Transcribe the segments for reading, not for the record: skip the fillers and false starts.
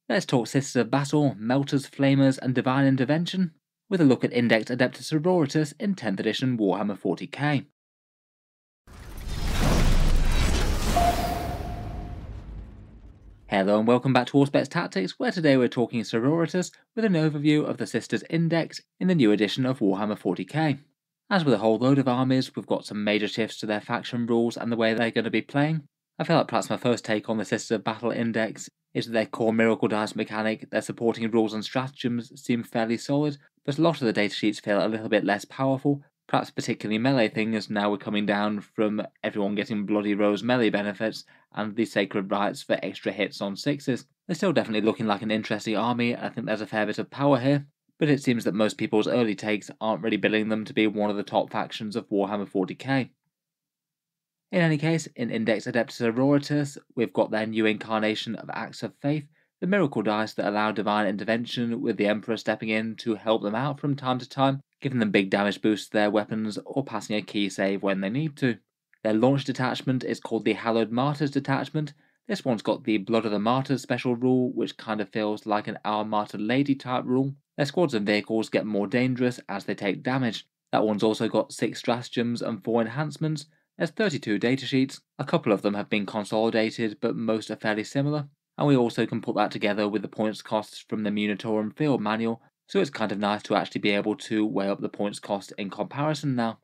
Let's talk Sisters of Battle, Melters, Flamers, and Divine Intervention, with a look at indexed Adepta Sororitas in 10th edition Warhammer 40k. Hello and welcome back to Auspex Tactics, where today we're talking Sororitas with an overview of the Sisters Index in the new edition of Warhammer 40k. As with a whole load of armies, we've got some major shifts to their faction rules and the way they're going to be playing. I feel like perhaps my first take on the Sisters of Battle Index is that their core Miracle Dice mechanic, their supporting rules and stratagems seem fairly solid, but a lot of the datasheets feel a little bit less powerful, perhaps particularly melee things. Now we're coming down from everyone getting Bloody Rose melee benefits and the Sacred Rites for extra hits on 6s. They're still definitely looking like an interesting army. I think there's a fair bit of power here, but it seems that most people's early takes aren't really billing them to be one of the top factions of Warhammer 40k. In any case, in Index Adepta Sororitas, we've got their new incarnation of Acts of Faith, the miracle dice that allow divine intervention, with the Emperor stepping in to help them out from time to time, giving them big damage boosts to their weapons or passing a key save when they need to. Their launch detachment is called the Hallowed Martyrs detachment. This one's got the Blood of the Martyrs special rule, which kind of feels like an Our Martyr Lady type rule. Their squads and vehicles get more dangerous as they take damage. That one's also got 6 stratagems and 4 enhancements. There's 32 datasheets, a couple of them have been consolidated, but most are fairly similar, and we also can put that together with the points costs from the Ministorum Field Manual, so it's kind of nice to actually be able to weigh up the points cost in comparison now.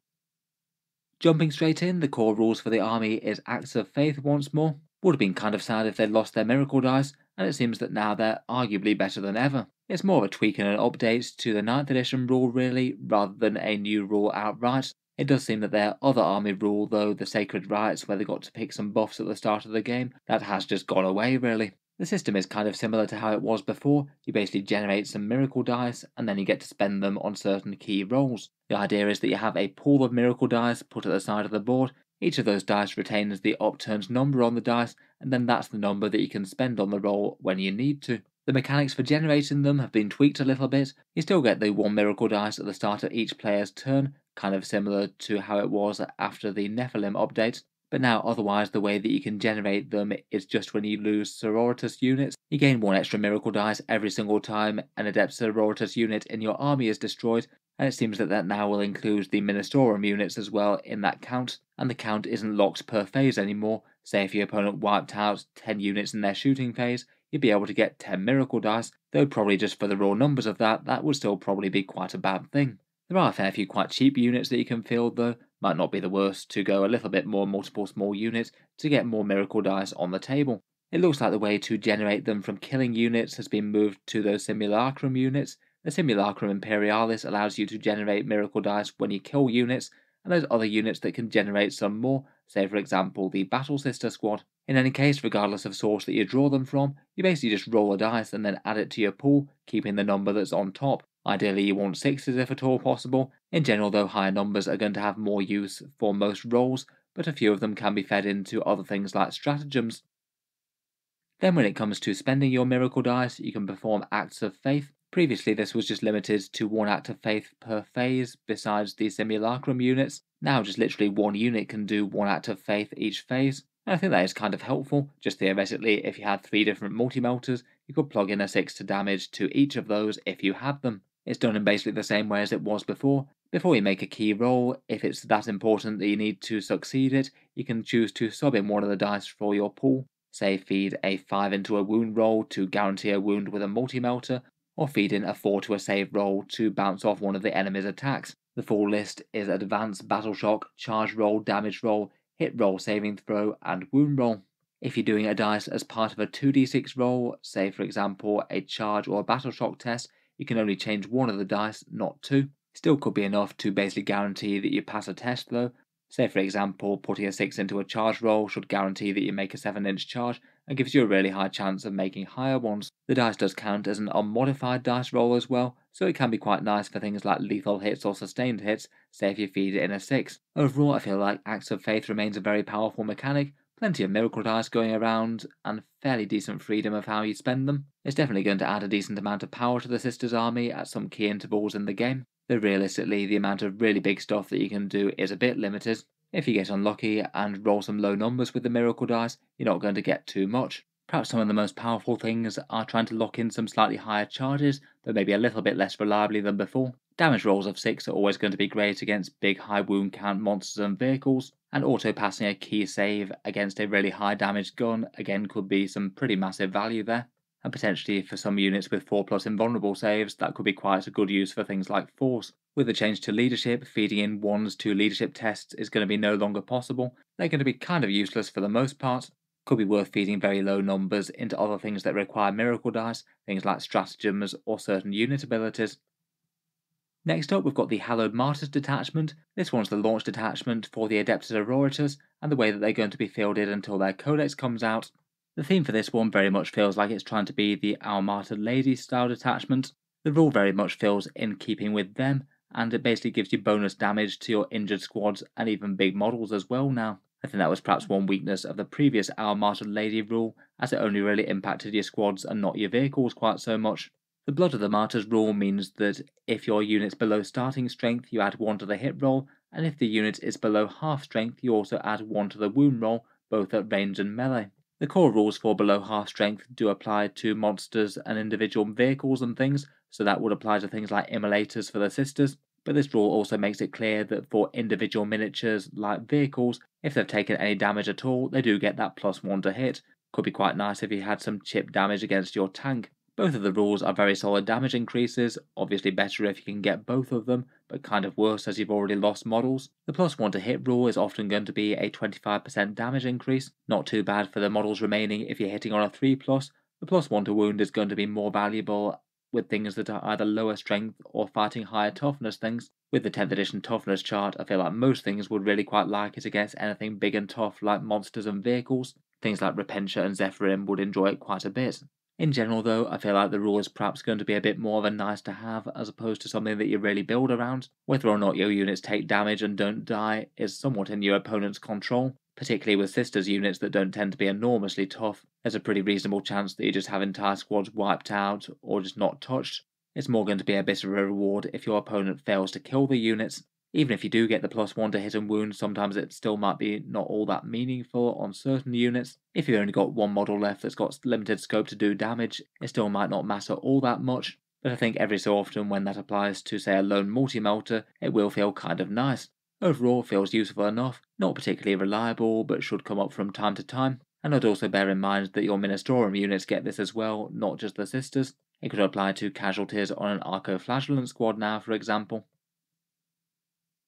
Jumping straight in, the core rules for the army is Acts of Faith once more. Would have been kind of sad if they'd lost their miracle dice, and it seems that now they're arguably better than ever. It's more of a tweak and an update to the 9th edition rule really, rather than a new rule outright. It does seem that their other army rule, though, the Sacred Rites, where they got to pick some buffs at the start of the game, that has just gone away really. The system is kind of similar to how it was before. You basically generate some miracle dice, and then you get to spend them on certain key rolls. The idea is that you have a pool of miracle dice put at the side of the board. Each of those dice retains the upturned number on the dice, and then that's the number that you can spend on the roll when you need to. The mechanics for generating them have been tweaked a little bit. You still get the 1 miracle dice at the start of each player's turn, kind of similar to how it was after the Nephilim update, but now otherwise the way that you can generate them is just when you lose Sororitas units. You gain 1 extra miracle dice every single time an Adepta Sororitas unit in your army is destroyed, and it seems that that now will include the Ministorum Units as well in that count, and the count isn't locked per phase anymore. Say if your opponent wiped out 10 units in their shooting phase, you'd be able to get 10 miracle dice, though probably just for the raw numbers of that would still probably be quite a bad thing. There are a fair few quite cheap units that you can field though. Might not be the worst to go a little bit more multiple small units to get more miracle dice on the table. It looks like the way to generate them from killing units has been moved to those Simulacrum units. The Simulacrum Imperialis allows you to generate miracle dice when you kill units, and there's other units that can generate some more, say for example the Battle Sister squad. In any case, regardless of source that you draw them from, you basically just roll a dice and then add it to your pool, keeping the number that's on top. Ideally you want 6s if at all possible. In general though, higher numbers are going to have more use for most rolls, but a few of them can be fed into other things like stratagems. Then when it comes to spending your miracle dice, you can perform Acts of Faith. Previously this was just limited to 1 act of faith per phase besides the Simulacrum units. Now just literally 1 unit can do 1 act of faith each phase. And I think that is kind of helpful. Just theoretically, if you had 3 different multi-melters, you could plug in a 6 to damage to each of those if you had them. It's done in basically the same way as it was before. Before you make a key roll, if it's that important that you need to succeed it, you can choose to sub in one of the dice for your pool. Say feed a 5 into a wound roll to guarantee a wound with a multi-melter, or feed in a 4 to a save roll to bounce off one of the enemy's attacks. The full list is Advanced Battle Shock, Charge Roll, Damage Roll, Hit Roll, Saving Throw, and Wound Roll. If you're doing a dice as part of a 2d6 roll, say for example a Charge or a Battle Shock test, you can only change 1 of the dice, not 2. Still could be enough to basically guarantee that you pass a test though. Say for example, putting a 6 into a charge roll should guarantee that you make a 7-inch charge and gives you a really high chance of making higher ones. The dice does count as an unmodified dice roll as well, so it can be quite nice for things like lethal hits or sustained hits, say if you feed it in a 6. Overall I feel like Acts of Faith remains a very powerful mechanic, plenty of miracle dice going around, and fairly decent freedom of how you spend them. It's definitely going to add a decent amount of power to the Sisters army at some key intervals in the game, though realistically the amount of really big stuff that you can do is a bit limited. If you get unlucky and roll some low numbers with the miracle dice, you're not going to get too much. Perhaps some of the most powerful things are trying to lock in some slightly higher charges, but maybe a little bit less reliably than before. Damage rolls of 6 are always going to be great against big high wound count monsters and vehicles, and auto-passing a key save against a really high damage gun again could be some pretty massive value there. And potentially for some units with 4+ invulnerable saves, that could be quite a good use for things like Force. With the change to leadership, feeding in 1s to leadership tests is going to be no longer possible. They're going to be kind of useless for the most part. Could be worth feeding very low numbers into other things that require miracle dice, things like stratagems or certain unit abilities. Next up, we've got the Hallowed Martyrs detachment. This one's the launch detachment for the Adepta Sororitas, and the way that they're going to be fielded until their codex comes out. The theme for this one very much feels like it's trying to be the Our Martyred Lady style detachment. The rule very much feels in keeping with them, and it basically gives you bonus damage to your injured squads and even big models as well now. I think that was perhaps one weakness of the previous Our Martyred Lady rule, as it only really impacted your squads and not your vehicles quite so much. The Blood of the Martyrs rule means that if your unit's below starting strength, you add 1 to the hit roll, and if the unit is below half strength, you also add 1 to the wound roll, both at range and melee. The core rules for below half strength do apply to monsters and individual vehicles and things, so that would apply to things like immolators for the sisters, but this rule also makes it clear that for individual miniatures like vehicles, if they've taken any damage at all, they do get that +1 to hit. Could be quite nice if you had some chip damage against your tank. Both of the rules are very solid damage increases, obviously better if you can get both of them, but kind of worse as you've already lost models. The +1 to hit rule is often going to be a 25% damage increase, not too bad for the models remaining if you're hitting on a 3+. The +1 to wound is going to be more valuable with things that are either lower strength or fighting higher toughness things. With the 10th edition toughness chart, I feel like most things would really quite like it against anything big and tough like monsters and vehicles. Things like Repentia and Zephyrim would enjoy it quite a bit. In general though, I feel like the rule is perhaps going to be a bit more of a nice to have as opposed to something that you really build around. Whether or not your units take damage and don't die is somewhat in your opponent's control. Particularly with sisters units that don't tend to be enormously tough, there's a pretty reasonable chance that you just have entire squads wiped out or just not touched. It's more going to be a bit of a reward if your opponent fails to kill the units. Even if you do get the +1 to hit and wound, sometimes it still might be not all that meaningful on certain units. If you've only got one model left that's got limited scope to do damage, it still might not matter all that much, but I think every so often when that applies to say a lone multi-melter, it will feel kind of nice. Overall it feels useful enough, not particularly reliable, but should come up from time to time, and I'd also bear in mind that your Ministorum units get this as well, not just the sisters. It could apply to casualties on an Arco-Flagellant squad now, for example.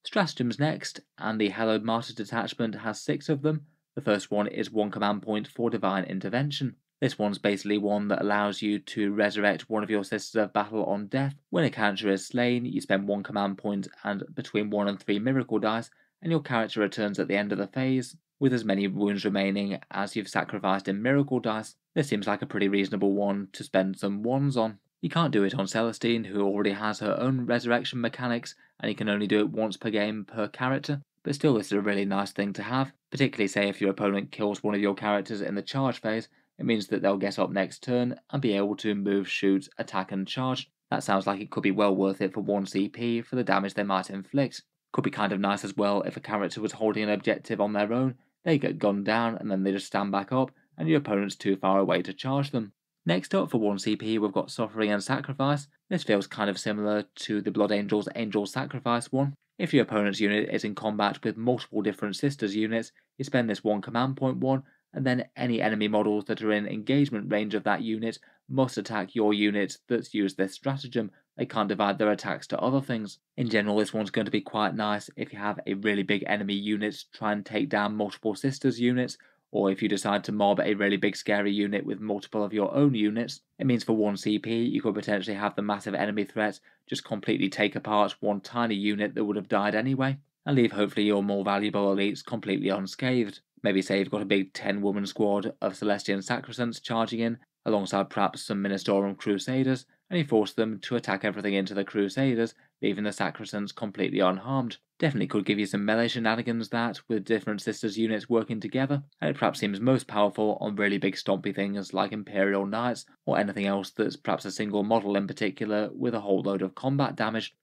Stratagems next, and the Hallowed Martyrs detachment has 6 of them. The first one is 1 command point for Divine Intervention. This one's basically one that allows you to resurrect one of your Sisters of Battle on death. When a character is slain, you spend 1 command point and between 1 and 3 miracle dice, and your character returns at the end of the phase with as many wounds remaining as you've sacrificed in miracle dice. This seems like a pretty reasonable one to spend some 1s on. You can't do it on Celestine, who already has her own resurrection mechanics, and you can only do it once per game per character, but still this is a really nice thing to have, particularly say if your opponent kills one of your characters in the charge phase. It means that they'll get up next turn and be able to move, shoot, attack and charge. That sounds like it could be well worth it for 1 CP for the damage they might inflict. Could be kind of nice as well if a character was holding an objective on their own, they get gunned down and then they just stand back up and your opponent's too far away to charge them. Next up for 1 CP we've got Suffering and Sacrifice. This feels kind of similar to the Blood Angels Angel Sacrifice one. If your opponent's unit is in combat with multiple different sisters units, you spend this 1 command point 1, and then any enemy models that are in engagement range of that unit must attack your unit that's used this stratagem. They can't divide their attacks to other things. In general, this one's going to be quite nice if you have a really big enemy unit try and take down multiple sisters units, or if you decide to mob a really big scary unit with multiple of your own units. It means for 1 CP you could potentially have the massive enemy threat just completely take apart one tiny unit that would have died anyway, and leave hopefully your more valuable elites completely unscathed. Maybe say you've got a big 10-woman squad of Celestian Sacrosancts charging in, alongside perhaps some Ministorum Crusaders, and you force them to attack everything into the Crusaders, leaving the Sacrosancts completely unharmed. Definitely could give you some melee shenanigans that, with different sisters units working together, and it perhaps seems most powerful on really big stompy things like Imperial Knights, or anything else that's perhaps a single model in particular with a whole load of combat damage.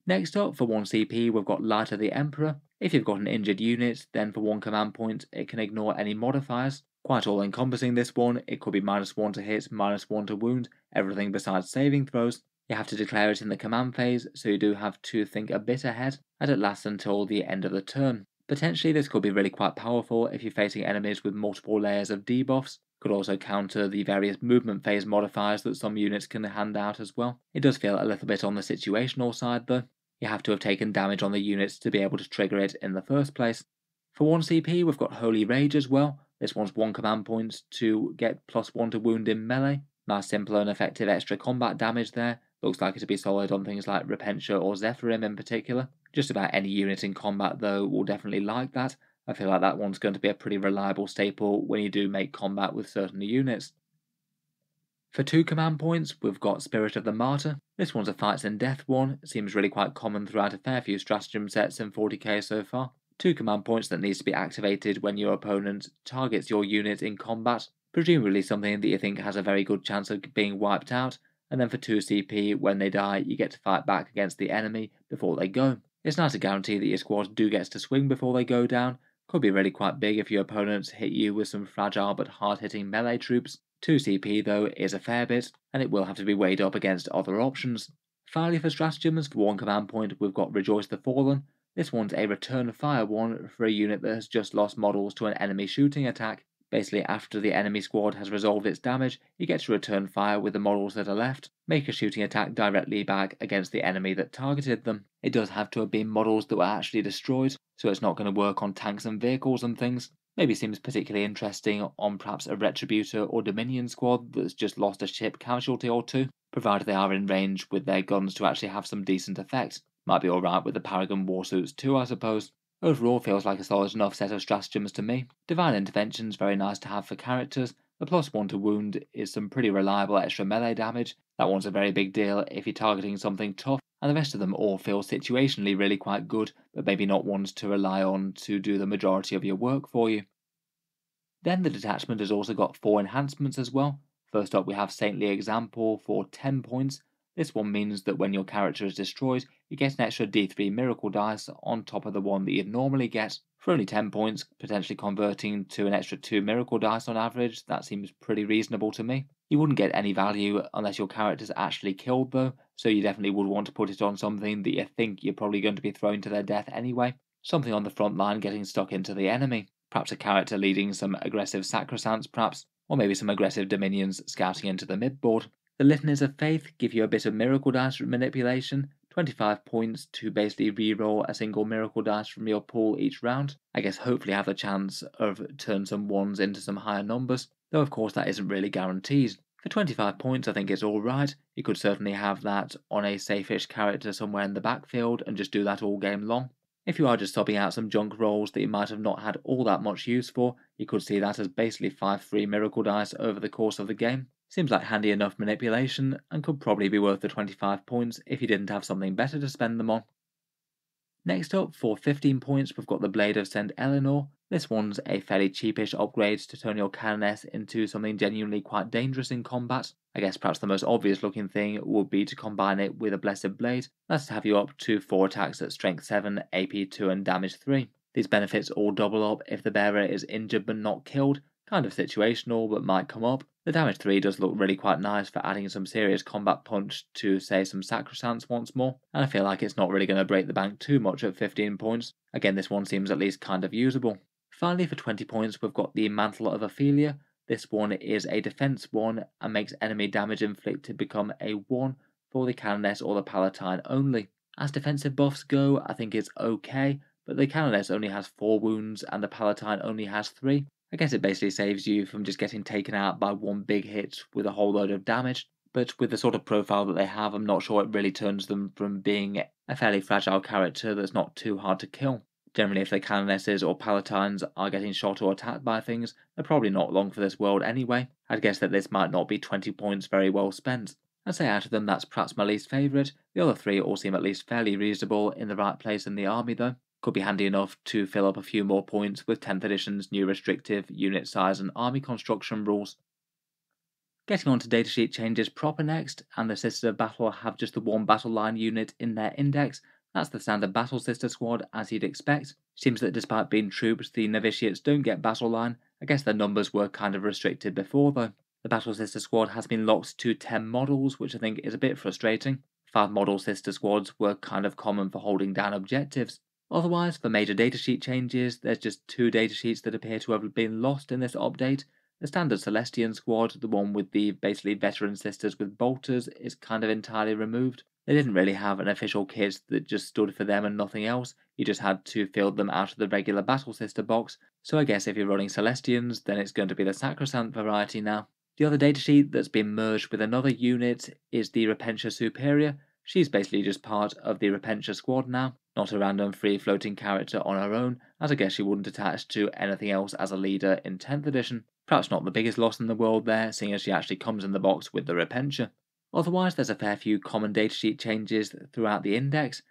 Next up, for 1 CP, we've got Light of the Emperor. If you've got an injured unit, then for 1 command point, it can ignore any modifiers. Quite all-encompassing this one, it could be -1 to hit, -1 to wound, everything besides saving throws. You have to declare it in the command phase, so you do have to think a bit ahead, and it lasts until the end of the turn. Potentially this could be really quite powerful if you're facing enemies with multiple layers of debuffs. Could also counter the various movement phase modifiers that some units can hand out as well. It does feel a little bit on the situational side though. You have to have taken damage on the units to be able to trigger it in the first place. For 1 CP we've got Holy Rage as well. This one's 1 command point to get +1 to wound in melee. Nice simple and effective extra combat damage there. Looks like it'll be solid on things like Repentia or Zephyrim in particular. Just about any unit in combat though will definitely like that. I feel like that one's going to be a pretty reliable staple when you do make combat with certain units. For 2 command points, we've got Spirit of the Martyr. This one's a fights and death one. It seems really quite common throughout a fair few stratagem sets in 40k so far. 2 command points that needs to be activated when your opponent targets your unit in combat, presumably something that you think has a very good chance of being wiped out, and then for 2 CP, when they die, you get to fight back against the enemy before they go. It's nice to guarantee that your squad do get to swing before they go down. Could be really quite big if your opponents hit you with some fragile but hard-hitting melee troops. 2 CP though is a fair bit, and it will have to be weighed up against other options. Finally for stratagems, for 1 command point we've got Rejoice the Fallen. This one's a return fire one for a unit that has just lost models to an enemy shooting attack. Basically after the enemy squad has resolved its damage, you get to return fire with the models that are left, make a shooting attack directly back against the enemy that targeted them. It does have to have been models that were actually destroyed, so it's not going to work on tanks and vehicles and things. Maybe seems particularly interesting on perhaps a Retributor or Dominion squad that's just lost a ship casualty or 2, provided they are in range with their guns to actually have some decent effect. Might be alright with the Paragon Warsuits too, I suppose. Overall feels like a solid enough set of stratagems to me. Divine Intervention's very nice to have for characters. The +1 to wound is some pretty reliable extra melee damage. That one's a very big deal if you're targeting something tough, and the rest of them all feel situationally really quite good, but maybe not ones to rely on to do the majority of your work for you. Then the detachment has also got 4 enhancements as well. First up we have Saintly Example for 10 points. This one means that when your character is destroyed, you get an extra D3 miracle dice on top of the one that you'd normally get. For only 10 points, potentially converting to an extra 2 miracle dice on average, that seems pretty reasonable to me. You wouldn't get any value unless your character's actually killed though, so you definitely would want to put it on something that you think you're probably going to be thrown to their death anyway. Something on the front line getting stuck into the enemy. Perhaps a character leading some aggressive sacrosancts perhaps, or maybe some aggressive dominions scouting into the midboard. The Litanies of Faith give you a bit of miracle dice manipulation, 25 points to basically reroll a single miracle dice from your pool each round. I guess hopefully have a chance of turn some 1s into some higher numbers, though of course that isn't really guaranteed. For 25 points I think it's alright. You could certainly have that on a safe-ish character somewhere in the backfield and just do that all game long. If you are just subbing out some junk rolls that you might have not had all that much use for, you could see that as basically 5 free miracle dice over the course of the game. Seems like handy enough manipulation, and could probably be worth the 25 points if you didn't have something better to spend them on. Next up, for 15 points, we've got the Blade of St. Eleanor. This one's a fairly cheapish upgrade to turn your Canoness into something genuinely quite dangerous in combat. I guess perhaps the most obvious looking thing would be to combine it with a Blessed Blade. That's to have you up to 4 attacks at Strength 7, AP 2 and Damage 3. These benefits all double up if the bearer is injured but not killed. Kind of situational, but might come up. The damage 3 does look really quite nice for adding some serious combat punch to, say, some sacrosancts once more, and I feel like it's not really going to break the bank too much at 15 points. Again, this one seems at least kind of usable. Finally, for 20 points, we've got the Mantle of Ophelia. This one is a defense one and makes enemy damage inflicted become a 1 for the Canoness or the Palatine only. As defensive buffs go, I think it's okay, but the Canoness only has 4 wounds and the Palatine only has 3. I guess it basically saves you from just getting taken out by one big hit with a whole load of damage, but with the sort of profile that they have, I'm not sure it really turns them from being a fairly fragile character that's not too hard to kill. Generally, if the Canonesses or Palatines are getting shot or attacked by things, they're probably not long for this world anyway. I'd guess that this might not be 20 points very well spent. I'd say out of them that's perhaps my least favourite. The other 3 all seem at least fairly reasonable in the right place in the army though. Could be handy enough to fill up a few more points with 10th edition's new restrictive unit size and army construction rules. Getting on to Datasheet Changes proper next, and the Sisters of Battle have just the 1 battle line unit in their index. That's the standard Battle Sister squad as you'd expect. Seems that despite being troops, the novitiates don't get battle line, I guess their numbers were kind of restricted before though. The Battle Sister Squad has been locked to 10 models, which I think is a bit frustrating. 5 model Sister Squads were kind of common for holding down objectives. Otherwise, for major datasheet changes, there's just 2 datasheets that appear to have been lost in this update. The standard Celestian squad, the one with the basically veteran sisters with bolters, is kind of entirely removed. They didn't really have an official kit that just stood for them and nothing else. You just had to field them out of the regular Battle Sister box, so I guess if you're running Celestians, then it's going to be the Sacrosanct variety now. The other datasheet that's been merged with another unit is the Repentia Superior. She's basically just part of the Repentia squad now, not a random free-floating character on her own, as I guess she wouldn't attach to anything else as a leader in 10th edition. Perhaps not the biggest loss in the world there, seeing as she actually comes in the box with the Repentia. Otherwise, there's a fair few common datasheet changes throughout the index.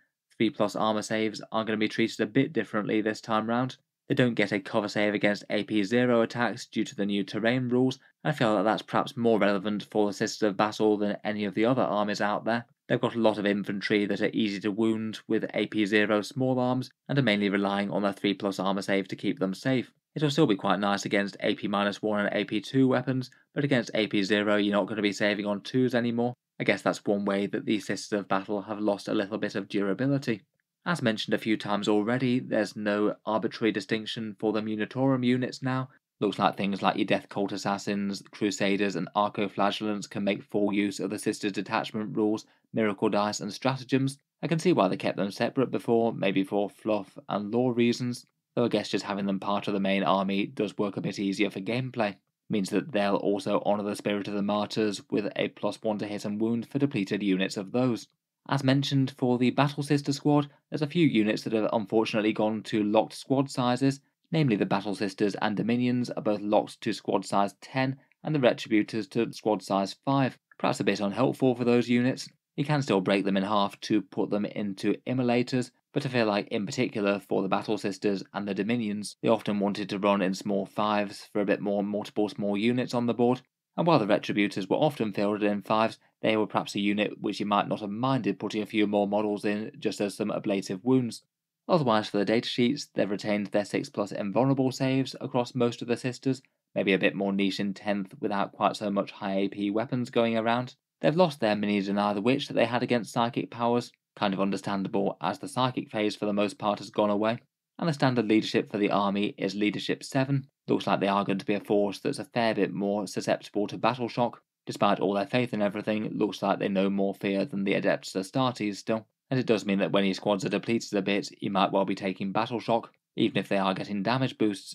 3+ armor saves are going to be treated a bit differently this time round. They don't get a cover save against AP0 attacks due to the new terrain rules, and I feel that that's perhaps more relevant for the Sisters of Battle than any of the other armies out there. They've got a lot of infantry that are easy to wound with AP0 small arms, and are mainly relying on their 3+ armor save to keep them safe. It'll still be quite nice against AP-1 and AP2 weapons, but against AP0 you're not going to be saving on 2s anymore. I guess that's one way that the Sisters of Battle have lost a little bit of durability. As mentioned a few times already, there's no arbitrary distinction for the Ministorum Units now. Looks like things like your Death Cult Assassins, Crusaders and Arco-Flagellants can make full use of the Sisters Detachment rules, Miracle Dice and Stratagems. I can see why they kept them separate before, maybe for fluff and lore reasons, though I guess just having them part of the main army does work a bit easier for gameplay. Means that they'll also honour the Spirit of the Martyrs with a +1 to hit and wound for depleted units of those. As mentioned, for the Battle Sister squad, there's a few units that have unfortunately gone to locked squad sizes, namely the Battle Sisters and Dominions are both locked to squad size 10 and the Retributors to squad size 5. Perhaps a bit unhelpful for those units. You can still break them in half to put them into Immolators, but I feel like in particular for the Battle Sisters and the Dominions, they often wanted to run in small 5s for a bit more multiple small units on the board, and while the Retributors were often fielded in 5s, they were perhaps a unit which you might not have minded putting a few more models in just as some ablative wounds. Otherwise for the datasheets, they've retained their 6+ invulnerable saves across most of the Sisters, maybe a bit more niche in 10th without quite so much high AP weapons going around. They've lost their mini Deny the Witch that they had against psychic powers, kind of understandable as the psychic phase for the most part has gone away. And the standard leadership for the army is Leadership 7. Looks like they are going to be a force that's a fair bit more susceptible to battle shock. Despite all their faith and everything, it looks like they know more fear than the Adepta Sororitas still. And it does mean that when your squads are depleted a bit, you might well be taking battle shock, even if they are getting damage boosts.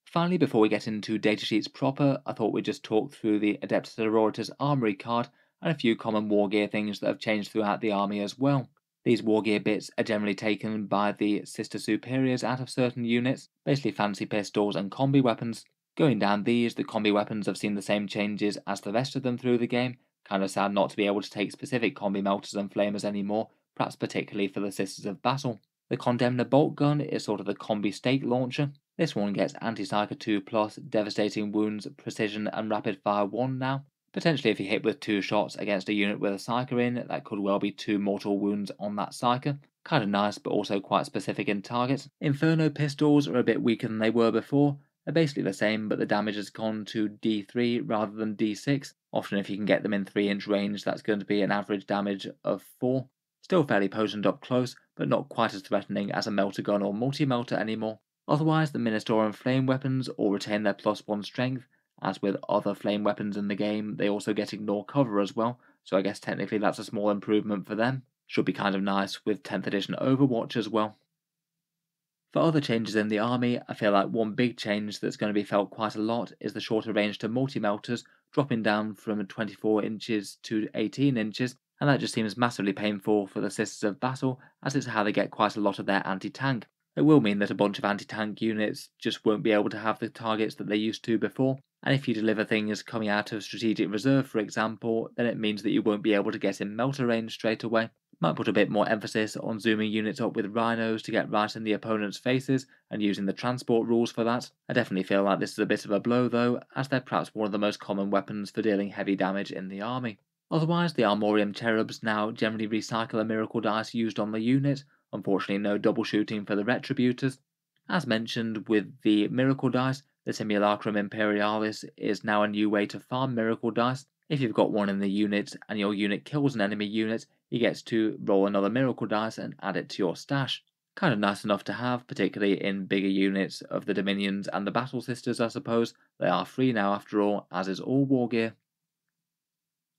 Finally, before we get into datasheets proper, I thought we'd just talk through the Adepta Sororitas Armoury card and a few common wargear things that have changed throughout the army as well. These wargear bits are generally taken by the Sister Superiors out of certain units, basically fancy pistols and combi weapons. Going down these, the combi weapons have seen the same changes as the rest of them through the game. Kind of sad not to be able to take specific combi melters and flamers anymore, perhaps particularly for the Sisters of Battle. The Condemner Bolt Gun is sort of the combi stake launcher. This one gets Anti-Psyker 2+, Devastating Wounds, Precision and Rapid Fire 1 now. Potentially if you hit with 2 shots against a unit with a Psyker in, that could well be 2 mortal wounds on that Psyker. Kinda nice but also quite specific in target. Inferno pistols are a bit weaker than they were before. They're basically the same, but the damage has gone to D3 rather than D6. Often if you can get them in 3-inch range, that's going to be an average damage of 4. Still fairly potent up close, but not quite as threatening as a melter gun or multi-melter anymore. Otherwise, the Ministorum flame weapons all retain their +1 strength. As with other flame weapons in the game, they also get ignore cover as well, so I guess technically that's a small improvement for them. Should be kind of nice with 10th edition Overwatch as well. For other changes in the army, I feel like one big change that's going to be felt quite a lot is the shorter range to multi-melters, dropping down from 24 inches to 18 inches, and that just seems massively painful for the Sisters of Battle, as it's how they get quite a lot of their anti-tank. It will mean that a bunch of anti-tank units just won't be able to have the targets that they used to before, and if you deliver things coming out of strategic reserve for example, then it means that you won't be able to get in melter range straight away. Might put a bit more emphasis on zooming units up with rhinos to get right in the opponent's faces and using the transport rules for that. I definitely feel like this is a bit of a blow though, as they're perhaps one of the most common weapons for dealing heavy damage in the army. Otherwise, the Armoury and Cherubs now generally recycle a miracle dice used on the unit. Unfortunately, no double shooting for the Retributors. As mentioned with the Miracle Dice, the Simulacrum Imperialis is now a new way to farm Miracle Dice. If you've got one in the unit and your unit kills an enemy unit, he gets to roll another Miracle Dice and add it to your stash. Kind of nice enough to have, particularly in bigger units of the Dominions and the Battle Sisters, I suppose. They are free now after all, as is all Wargear.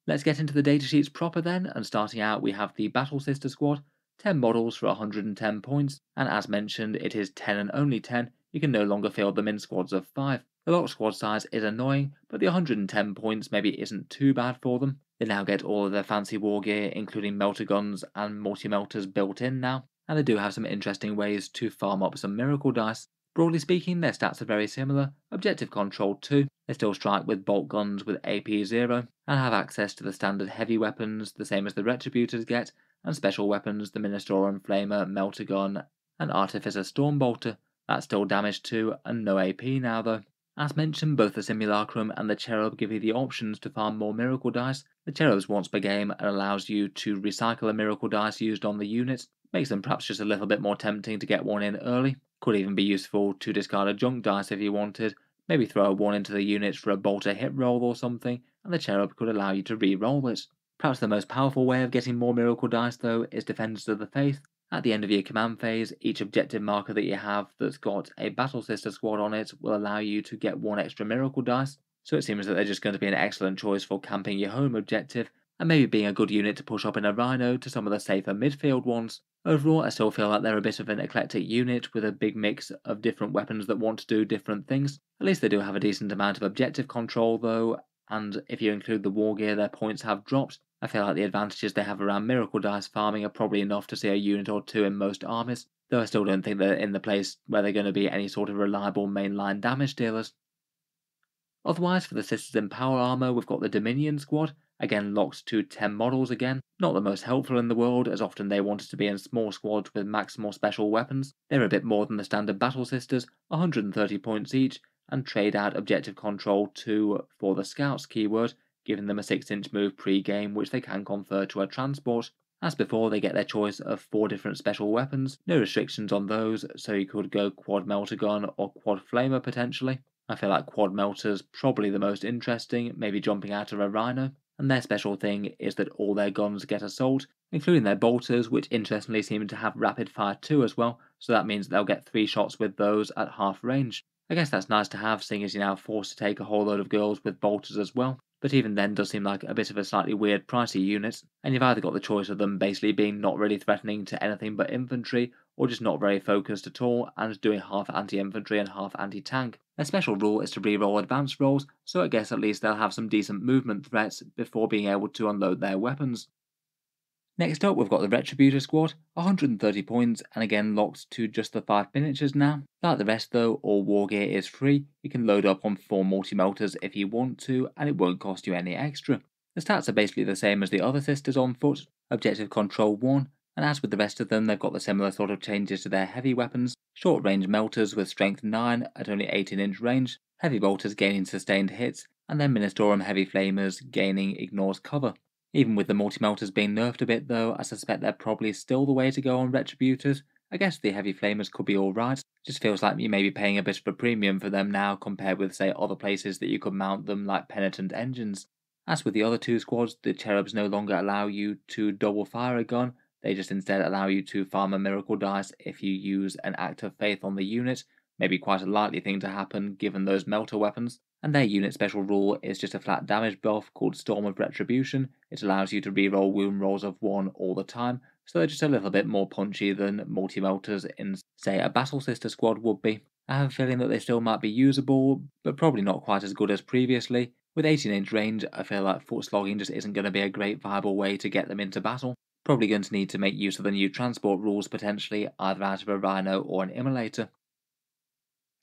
Let's get into the datasheets proper then, and starting out we have the Battle Sister squad, 10 models for 110 points, and as mentioned it is 10 and only 10, you can no longer field them in squads of 5. The lock squad size is annoying, but the 110 points maybe isn't too bad for them. They now get all of their fancy war gear, including melter guns and multi-melters built in now, and they do have some interesting ways to farm up some miracle dice. Broadly speaking, their stats are very similar. Objective control 2, they still strike with bolt guns with AP 0, and have access to the standard heavy weapons, the same as the Retributors get, and special weapons, the Ministorum Flamer, Melter Gun, and Artificer Stormbolter. That's still damage 2, and no AP now though. As mentioned, both the Simulacrum and the Cherub give you the options to farm more Miracle Dice. The Cherub's once per game and allows you to recycle a Miracle Dice used on the unit, makes them perhaps just a little bit more tempting to get one in early. Could even be useful to discard a junk dice if you wanted, maybe throw a 1 into the unit for a bolter hit roll or something, and the Cherub could allow you to re-roll it. Perhaps the most powerful way of getting more Miracle Dice though is Defenders of the Faith. At the end of your command phase, each objective marker that you have that's got a Battle Sister squad on it will allow you to get 1 extra Miracle Dice, so it seems that they're just going to be an excellent choice for camping your home objective, and maybe being a good unit to push up in a Rhino to some of the safer midfield ones. Overall, I still feel like they're a bit of an eclectic unit with a big mix of different weapons that want to do different things. At least they do have a decent amount of objective control though, and if you include the war gear, their points have dropped. I feel like the advantages they have around Miracle Dice farming are probably enough to see a unit or 2 in most armies, though I still don't think they're in the place where they're going to be any sort of reliable mainline damage dealers. Otherwise, for the Sisters in Power Armor, we've got the Dominion squad, again locked to 10 models again. Not the most helpful in the world, as often they wanted to be in small squads with maximal special weapons. They're a bit more than the standard Battle Sisters, 130 points each, and trade out Objective Control 2 for the Scouts keyword, giving them a 6-inch move pre-game which they can convert to a transport. As before, they get their choice of 4 different special weapons, no restrictions on those, so you could go Quad Melter Gun or Quad Flamer potentially. I feel like Quad Melter's probably the most interesting, maybe jumping out of a Rhino, and their special thing is that all their guns get assault, including their bolters, which interestingly seem to have rapid fire too as well, so that means they'll get 3 shots with those at half range. I guess that's nice to have, seeing as you're now forced to take a whole load of girls with bolters as well, but even then does seem like a bit of a slightly weird pricey unit, and you've either got the choice of them basically being not really threatening to anything but infantry, or just not very focused at all and doing half anti-infantry and half anti-tank. Their special rule is to re-roll advanced rolls, so I guess at least they'll have some decent movement threats before being able to unload their weapons. Next up, we've got the Retributor squad, 130 points, and again locked to just the 5 miniatures now. Like the rest though, all war gear is free. You can load up on 4 multi-melters if you want to, and it won't cost you any extra. The stats are basically the same as the other sisters on foot, Objective Control 1, and as with the rest of them, they've got the similar sort of changes to their heavy weapons. Short range melters with strength 9 at only 18-inch range, heavy bolters gaining sustained hits, and then Ministorum heavy flamers gaining ignores cover. Even with the multi-melters being nerfed a bit though, I suspect they're probably still the way to go on Retributors. I guess the heavy flamers could be alright, just feels like you may be paying a bit of a premium for them now compared with say other places that you could mount them like Penitent Engines. As with the other 2 squads, the Cherubs no longer allow you to double fire a gun, they just instead allow you to farm a Miracle Dice if you use an Act of Faith on the unit, maybe quite a likely thing to happen given those melter weapons, and their unit special rule is just a flat damage buff called Storm of Retribution. It allows you to reroll wound rolls of 1 all the time, so they're just a little bit more punchy than multi-melters in, say, a Battle Sister squad would be. I have a feeling that they still might be usable, but probably not quite as good as previously. With 18-inch range, I feel like foot slogging just isn't going to be a great viable way to get them into battle. Probably going to need to make use of the new transport rules potentially, either out of a Rhino or an Immolator.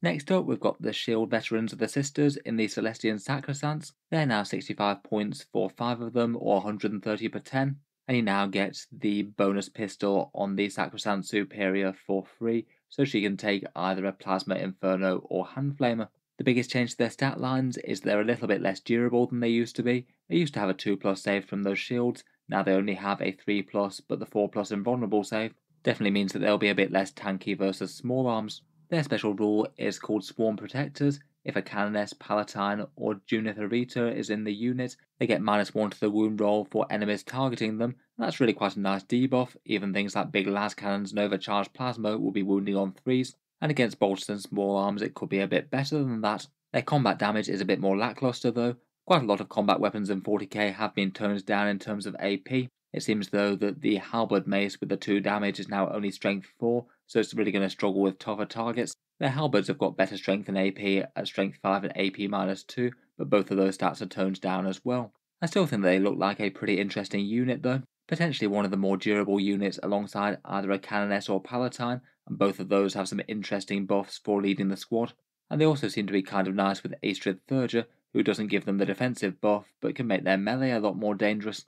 Next up, we've got the Shield Veterans of the Sisters in the Celestian Sacrosancts. They're now 65 points for 5 of them, or 130 per 10, and you now get the bonus pistol on the Sacrosanct Superior for free, so she can take either a Plasma Inferno or Hand Flamer. The biggest change to their stat lines is they're a little bit less durable than they used to be. They used to have a 2+ save from those shields, now they only have a 3+, but the 4+ invulnerable save definitely means that they'll be a bit less tanky versus small arms. Their special rule is called Swarm Protectors. If a Canoness, Palatine, or Junitharita is in the unit, they get -1 to the wound roll for enemies targeting them, and that's really quite a nice debuff. Even things like big las cannons and overcharged plasma will be wounding on 3s, and against bolters and small arms it could be a bit better than that. Their combat damage is a bit more lackluster though. Quite a lot of combat weapons in 40k have been toned down in terms of AP. It seems though that the halberd mace with the 2 damage is now only strength 4, so it's really going to struggle with tougher targets. Their halberds have got better strength and AP at strength 5 and AP -2, but both of those stats are toned down as well. I still think they look like a pretty interesting unit though, potentially one of the more durable units alongside either a Canoness or Palatine, and both of those have some interesting buffs for leading the squad. And they also seem to be kind of nice with Astrid Thurger, who doesn't give them the defensive buff, but can make their melee a lot more dangerous.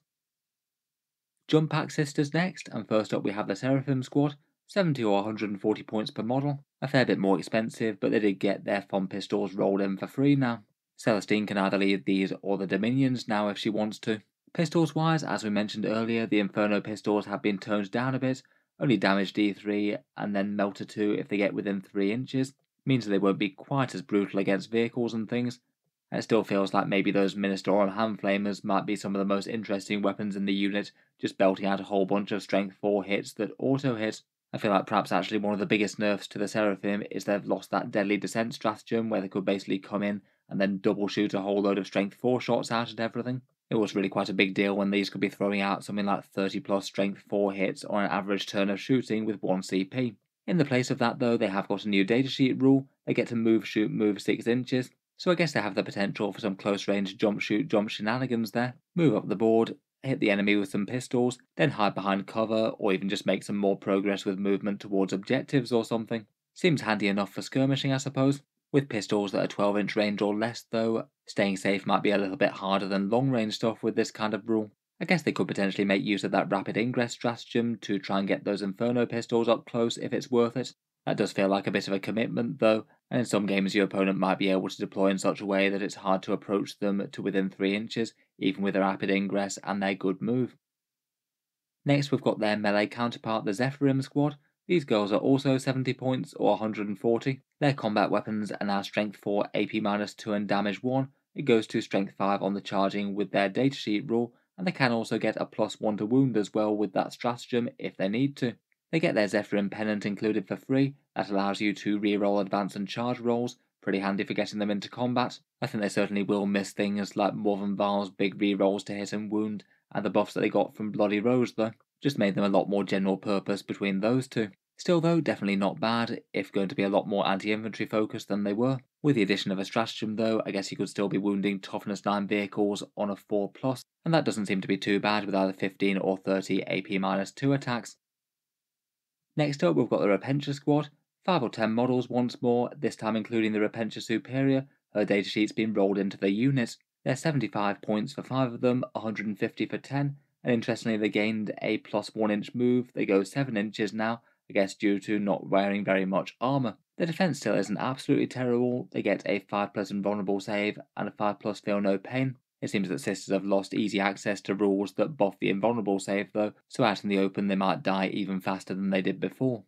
Jump Pack Sisters next, and first up we have the Seraphim squad, 70 or 140 points per model, a fair bit more expensive, but they did get their fun pistols rolled in for free now. Celestine can either lead these or the Dominions now if she wants to. Pistols wise, as we mentioned earlier, the Inferno pistols have been toned down a bit, only damage D3 and then melter 2 if they get within 3 inches, means they won't be quite as brutal against vehicles and things. And it still feels like maybe those Ministorum hand flamers might be some of the most interesting weapons in the unit, just belting out a whole bunch of strength 4 hits that auto hit. I feel like perhaps actually one of the biggest nerfs to the Seraphim is they've lost that deadly descent stratagem where they could basically come in and then double shoot a whole load of strength 4 shots out at everything. It was really quite a big deal when these could be throwing out something like 30 plus strength 4 hits on an average turn of shooting with 1 CP. In the place of that though, they have got a new datasheet rule. They get to move, shoot, move 6 inches. So I guess they have the potential for some close range jump shoot jump shenanigans there. Move up the board, hit the enemy with some pistols, then hide behind cover or even just make some more progress with movement towards objectives or something. Seems handy enough for skirmishing I suppose. With pistols that are 12-inch range or less though, staying safe might be a little bit harder than long range stuff with this kind of rule. I guess they could potentially make use of that rapid ingress stratagem to try and get those Inferno pistols up close if it's worth it. That does feel like a bit of a commitment though, and in some games your opponent might be able to deploy in such a way that it's hard to approach them to within 3 inches, even with their rapid ingress and their good move. Next we've got their melee counterpart, the Zephyrim squad. These girls are also 70 points or 140. Their combat weapons are now strength 4, AP -2 and damage 1. It goes to strength 5 on the charging with their datasheet rule, and they can also get a +1 to wound as well with that stratagem if they need to. They get their Zephyrim pennant included for free. That allows you to reroll advance and charge rolls, pretty handy for getting them into combat. I think they certainly will miss things like Morven Val's big rerolls to hit and wound, and the buffs that they got from Bloody Rose though. Just made them a lot more general purpose between those two. Still though, definitely not bad, if going to be a lot more anti-infantry focused than they were. With the addition of a stratagem though, I guess you could still be wounding toughness 9 vehicles on a 4+, and that doesn't seem to be too bad with either 15 or 30 AP -2 attacks. Next up we've got the Repentia squad, 5 or 10 models once more, this time including the Repentia Superior. Her datasheet's been rolled into the unit. They're 75 points for 5 of them, 150 for 10, and interestingly they gained a +1 inch move. They go 7 inches now, I guess due to not wearing very much armour. The defense still isn't absolutely terrible. They get a 5+ invulnerable save and a 5+ feel no pain. It seems that Sisters have lost easy access to rules that buff the invulnerable save though, so out in the open they might die even faster than they did before.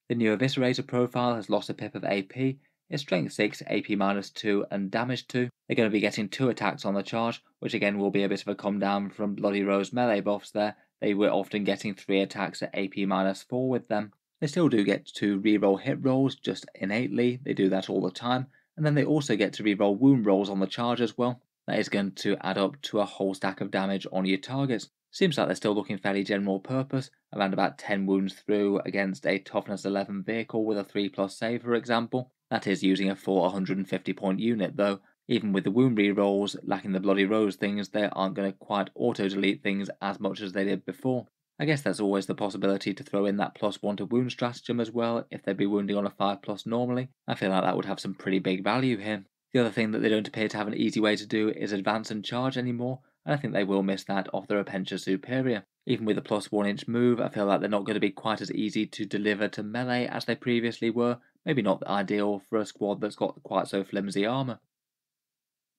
The new Eviscerator profile has lost a pip of AP. It's strength 6, AP -2 and damage 2. They're going to be getting 2 attacks on the charge, which again will be a bit of a come down from Bloody Rose melee buffs there. They were often getting 3 attacks at AP -4 with them. They still do get to reroll hit rolls just innately, they do that all the time, and then they also get to reroll wound rolls on the charge as well. That is going to add up to a whole stack of damage on your targets. Seems like they're still looking fairly general purpose, around about 10 wounds through against a toughness 11 vehicle with a 3+ save for example. That is using a full 150 point unit though. Even with the wound rerolls lacking the Bloody Rose things, they aren't going to quite auto-delete things as much as they did before. I guess there's always the possibility to throw in that +1 to wound stratagem as well if they'd be wounding on a 5+ normally. I feel like that would have some pretty big value here. The other thing that they don't appear to have an easy way to do is advance and charge anymore, and I think they will miss that off the Repentia Superior. Even with a +1 inch move, I feel like they're not going to be quite as easy to deliver to melee as they previously were, maybe not ideal for a squad that's got quite so flimsy armour.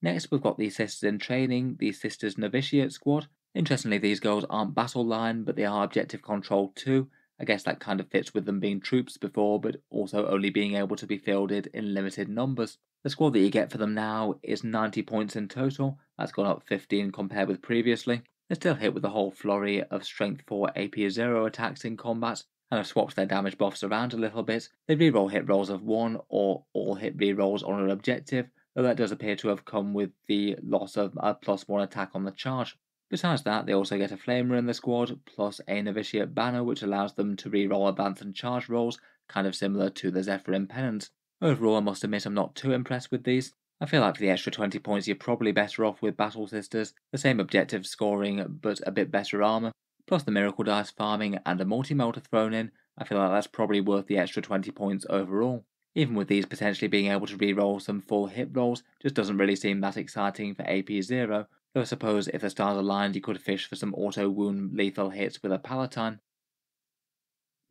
Next we've got the Sisters in Training, the Sisters Novitiate squad. Interestingly these girls aren't battle line, but they are objective control too, I guess that kind of fits with them being troops before, but also only being able to be fielded in limited numbers. The squad that you get for them now is 90 points in total. That's gone up 15 compared with previously. They're still hit with a whole flurry of Strength 4 AP 0 attacks in combat, and have swapped their damage buffs around a little bit. They reroll hit rolls of 1 or all hit rerolls on an objective, though that does appear to have come with the loss of a +1 attack on the charge. Besides that, they also get a Flamer in the squad, plus a Novitiate Banner, which allows them to reroll advance and charge rolls, kind of similar to the Zephyrin Pennant. Overall, I must admit I'm not too impressed with these. I feel like for the extra 20 points you're probably better off with Battle Sisters, the same objective scoring but a bit better armour, plus the Miracle Dice farming and a multi-melter thrown in. I feel like that's probably worth the extra 20 points overall. Even with these potentially being able to reroll some full hit rolls, just doesn't really seem that exciting for AP 0, though I suppose if the stars aligned you could fish for some auto wound lethal hits with a Palatine.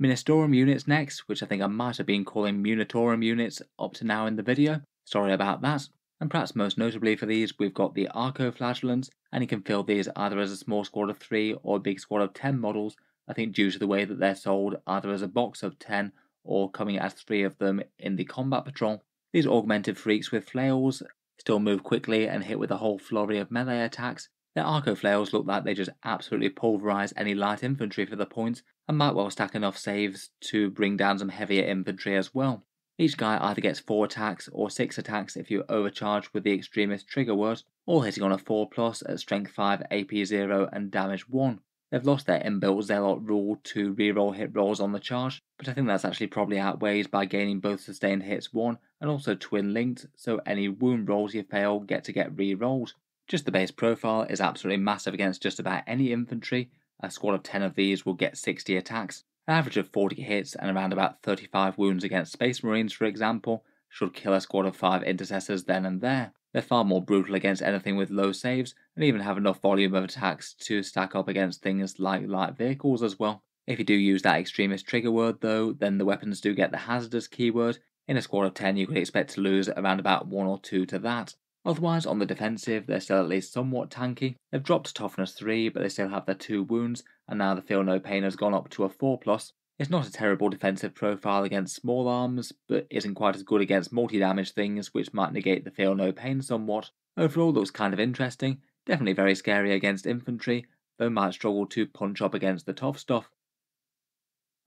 Ministorum Units next, which I think I might have been calling Munitorum Units up to now in the video. Sorry about that. And perhaps most notably for these, we've got the Arcoflagellants, and you can field these either as a small squad of 3 or a big squad of 10 models, I think due to the way that they're sold either as a box of 10 or coming as 3 of them in the combat patrol. These augmented freaks with flails still move quickly and hit with a whole flurry of melee attacks. Their Arcoflails look like they just absolutely pulverise any light infantry for the points, and might well stack enough saves to bring down some heavier infantry as well. Each guy either gets 4 attacks or 6 attacks if you overcharge with the extremist trigger word, all hitting on a 4+ at strength 5, AP 0 and damage 1. They've lost their inbuilt Zealot rule to reroll hit rolls on the charge, but I think that's actually probably outweighed by gaining both sustained hits 1 and also twin linked, so any wound rolls you fail get to get re-rolled. Just the base profile is absolutely massive against just about any infantry. A squad of 10 of these will get 60 attacks. An average of 40 hits and around about 35 wounds against Space Marines, for example, should kill a squad of 5 intercessors then and there. They're far more brutal against anything with low saves, and even have enough volume of attacks to stack up against things like light vehicles as well. If you do use that extremist trigger word though, then the weapons do get the hazardous keyword. In a squad of 10 you could expect to lose around about 1 or 2 to that. Otherwise, on the defensive, they're still at least somewhat tanky. They've dropped to toughness 3, but they still have their 2 wounds, and now the feel no pain has gone up to a 4+. It's not a terrible defensive profile against small arms, but isn't quite as good against multi-damage things, which might negate the feel no pain somewhat. Overall, looks kind of interesting, definitely very scary against infantry, though might struggle to punch up against the tough stuff.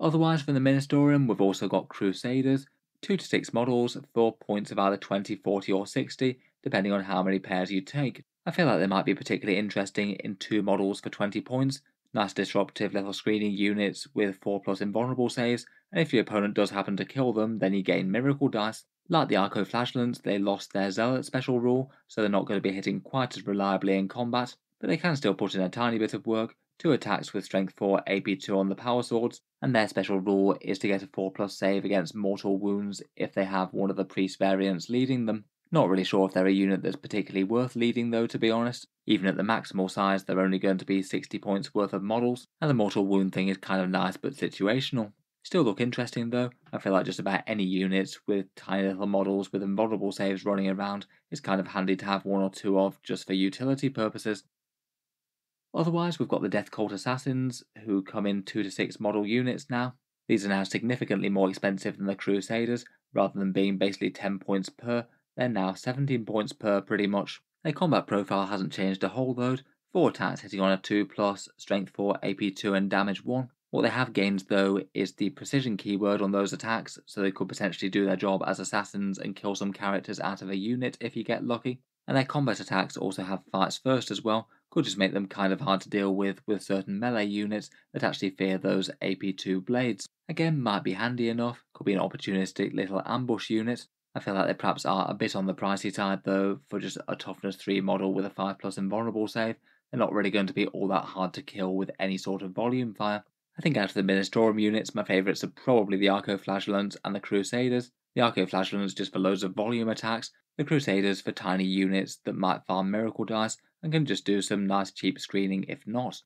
Otherwise, from the Ministorum, we've also got Crusaders, 2 to 6 models for points of either 20, 40 or 60, depending on how many pairs you take. I feel like they might be particularly interesting in 2 models for 20 points, nice disruptive little screening units with 4+ invulnerable saves, and if your opponent does happen to kill them, then you gain miracle dice. Like the Arcoflagellants, they lost their Zealot special rule, so they're not going to be hitting quite as reliably in combat, but they can still put in a tiny bit of work. 2 attacks with strength 4, AP 2 on the power swords, and their special rule is to get a 4+ save against mortal wounds if they have one of the priest variants leading them. Not really sure if they're a unit that's particularly worth leading though, to be honest. Even at the maximal size, they're only going to be 60 points worth of models, and the mortal wound thing is kind of nice but situational. Still look interesting though. I feel like just about any units with tiny little models with invulnerable saves running around is kind of handy to have 1 or 2 of just for utility purposes. Otherwise, we've got the Death Cult Assassins, who come in 2 to 6 model units now. These are now significantly more expensive than the Crusaders. Rather than being basically 10 points per, they're now 17 points per pretty much. Their combat profile hasn't changed a whole load, 4 attacks hitting on a 2+, strength 4, AP 2 and damage 1. What they have gained though is the precision keyword on those attacks, so they could potentially do their job as assassins and kill some characters out of a unit if you get lucky. And their combat attacks also have fights first as well, could just make them kind of hard to deal with certain melee units that actually fear those AP2 blades. Again, might be handy enough, could be an opportunistic little ambush unit. I feel like they perhaps are a bit on the pricey side though, for just a toughness 3 model with a 5+ invulnerable save. They're not really going to be all that hard to kill with any sort of volume fire. I think out of the Ministorum units, my favourites are probably the Arcoflagellants and the Crusaders. The Arcoflagellants just for loads of volume attacks, the Crusaders for tiny units that might farm miracle dice and can just do some nice cheap screening if not.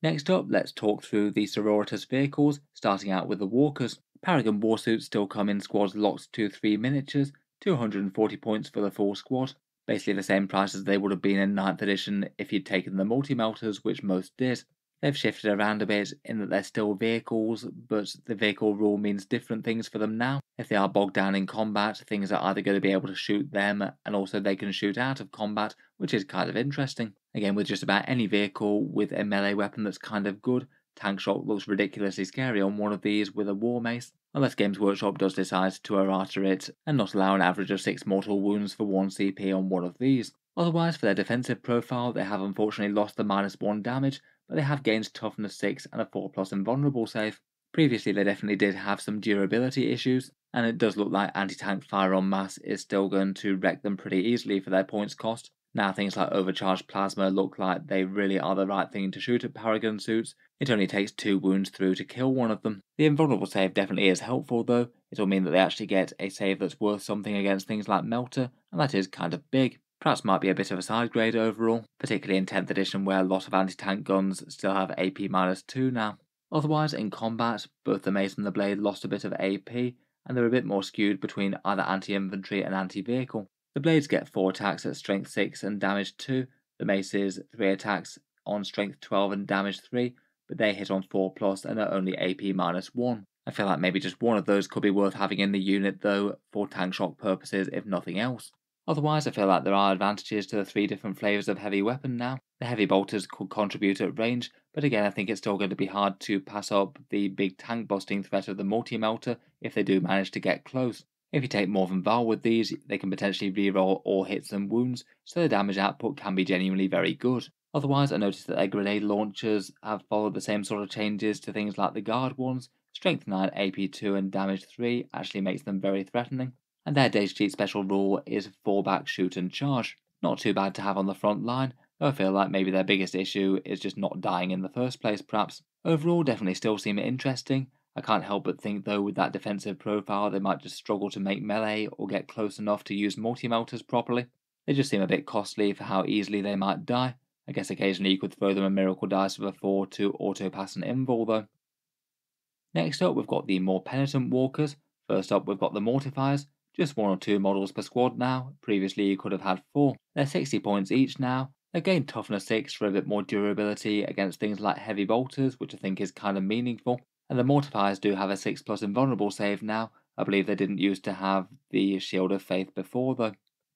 Next up, let's talk through the Sororitas vehicles, starting out with the Walkers. Paragon Warsuits still come in squads locked to 3 miniatures, 240 points for the full squad, basically the same price as they would have been in 9th edition if you'd taken the multi-melters, which most did. They've shifted around a bit in that they're still vehicles, but the vehicle rule means different things for them now. If they are bogged down in combat, things are either going to be able to shoot them, and also they can shoot out of combat, which is kind of interesting. Again, with just about any vehicle with a melee weapon that's kind of good, Tank Shock looks ridiculously scary on one of these with a War Mace, unless Games Workshop does decide to errata it and not allow an average of 6 mortal wounds for 1 CP on one of these. Otherwise, for their defensive profile, they have unfortunately lost the -1 damage, but they have gained toughness 6 and a 4+ invulnerable save. Previously they definitely did have some durability issues, and it does look like anti-tank fire en masse is still going to wreck them pretty easily for their points cost. Now things like overcharged plasma look like they really are the right thing to shoot at Paragon suits. It only takes 2 wounds through to kill one of them. The invulnerable save definitely is helpful though. It'll mean that they actually get a save that's worth something against things like Melter, and that is kind of big. Perhaps might be a bit of a side grade overall, particularly in 10th edition where a lot of anti-tank guns still have AP -2 now. Otherwise, in combat, both the Mace and the Blade lost a bit of AP, and they're a bit more skewed between either anti-infantry and anti-vehicle. The Blades get 4 attacks at strength 6 and damage 2, the Maces 3 attacks on strength 12 and damage 3, but they hit on 4+ and are only AP -1. I feel like maybe just one of those could be worth having in the unit though, for tank shock purposes if nothing else. Otherwise, I feel like there are advantages to the 3 different flavours of heavy weapon now. The heavy bolters could contribute at range, but again I think it's still going to be hard to pass up the big tank busting threat of the multi-melter if they do manage to get close. If you take more than Val with these, they can potentially reroll all hits and wounds, so the damage output can be genuinely very good. Otherwise, I noticed that their grenade launchers have followed the same sort of changes to things like the guard ones. Strength 9, AP 2 and damage 3 actually makes them very threatening. And their Datasheet special rule is fall back, shoot and charge. Not too bad to have on the front line, though I feel like maybe their biggest issue is just not dying in the first place perhaps. Overall, definitely still seem interesting. I can't help but think though with that defensive profile they might just struggle to make melee or get close enough to use multi-melters properly. They just seem a bit costly for how easily they might die. I guess occasionally you could throw them a miracle dice with a 4 to auto pass an invul though. Next up we've got the more penitent walkers. First up we've got the mortifiers. Just 1 or 2 models per squad now, previously you could have had 4. They're 60 points each now. They gain toughness 6 for a bit more durability against things like heavy bolters, which I think is kind of meaningful. And the mortifiers do have a 6+ invulnerable save now. I believe they didn't used to have the Shield of Faith before though.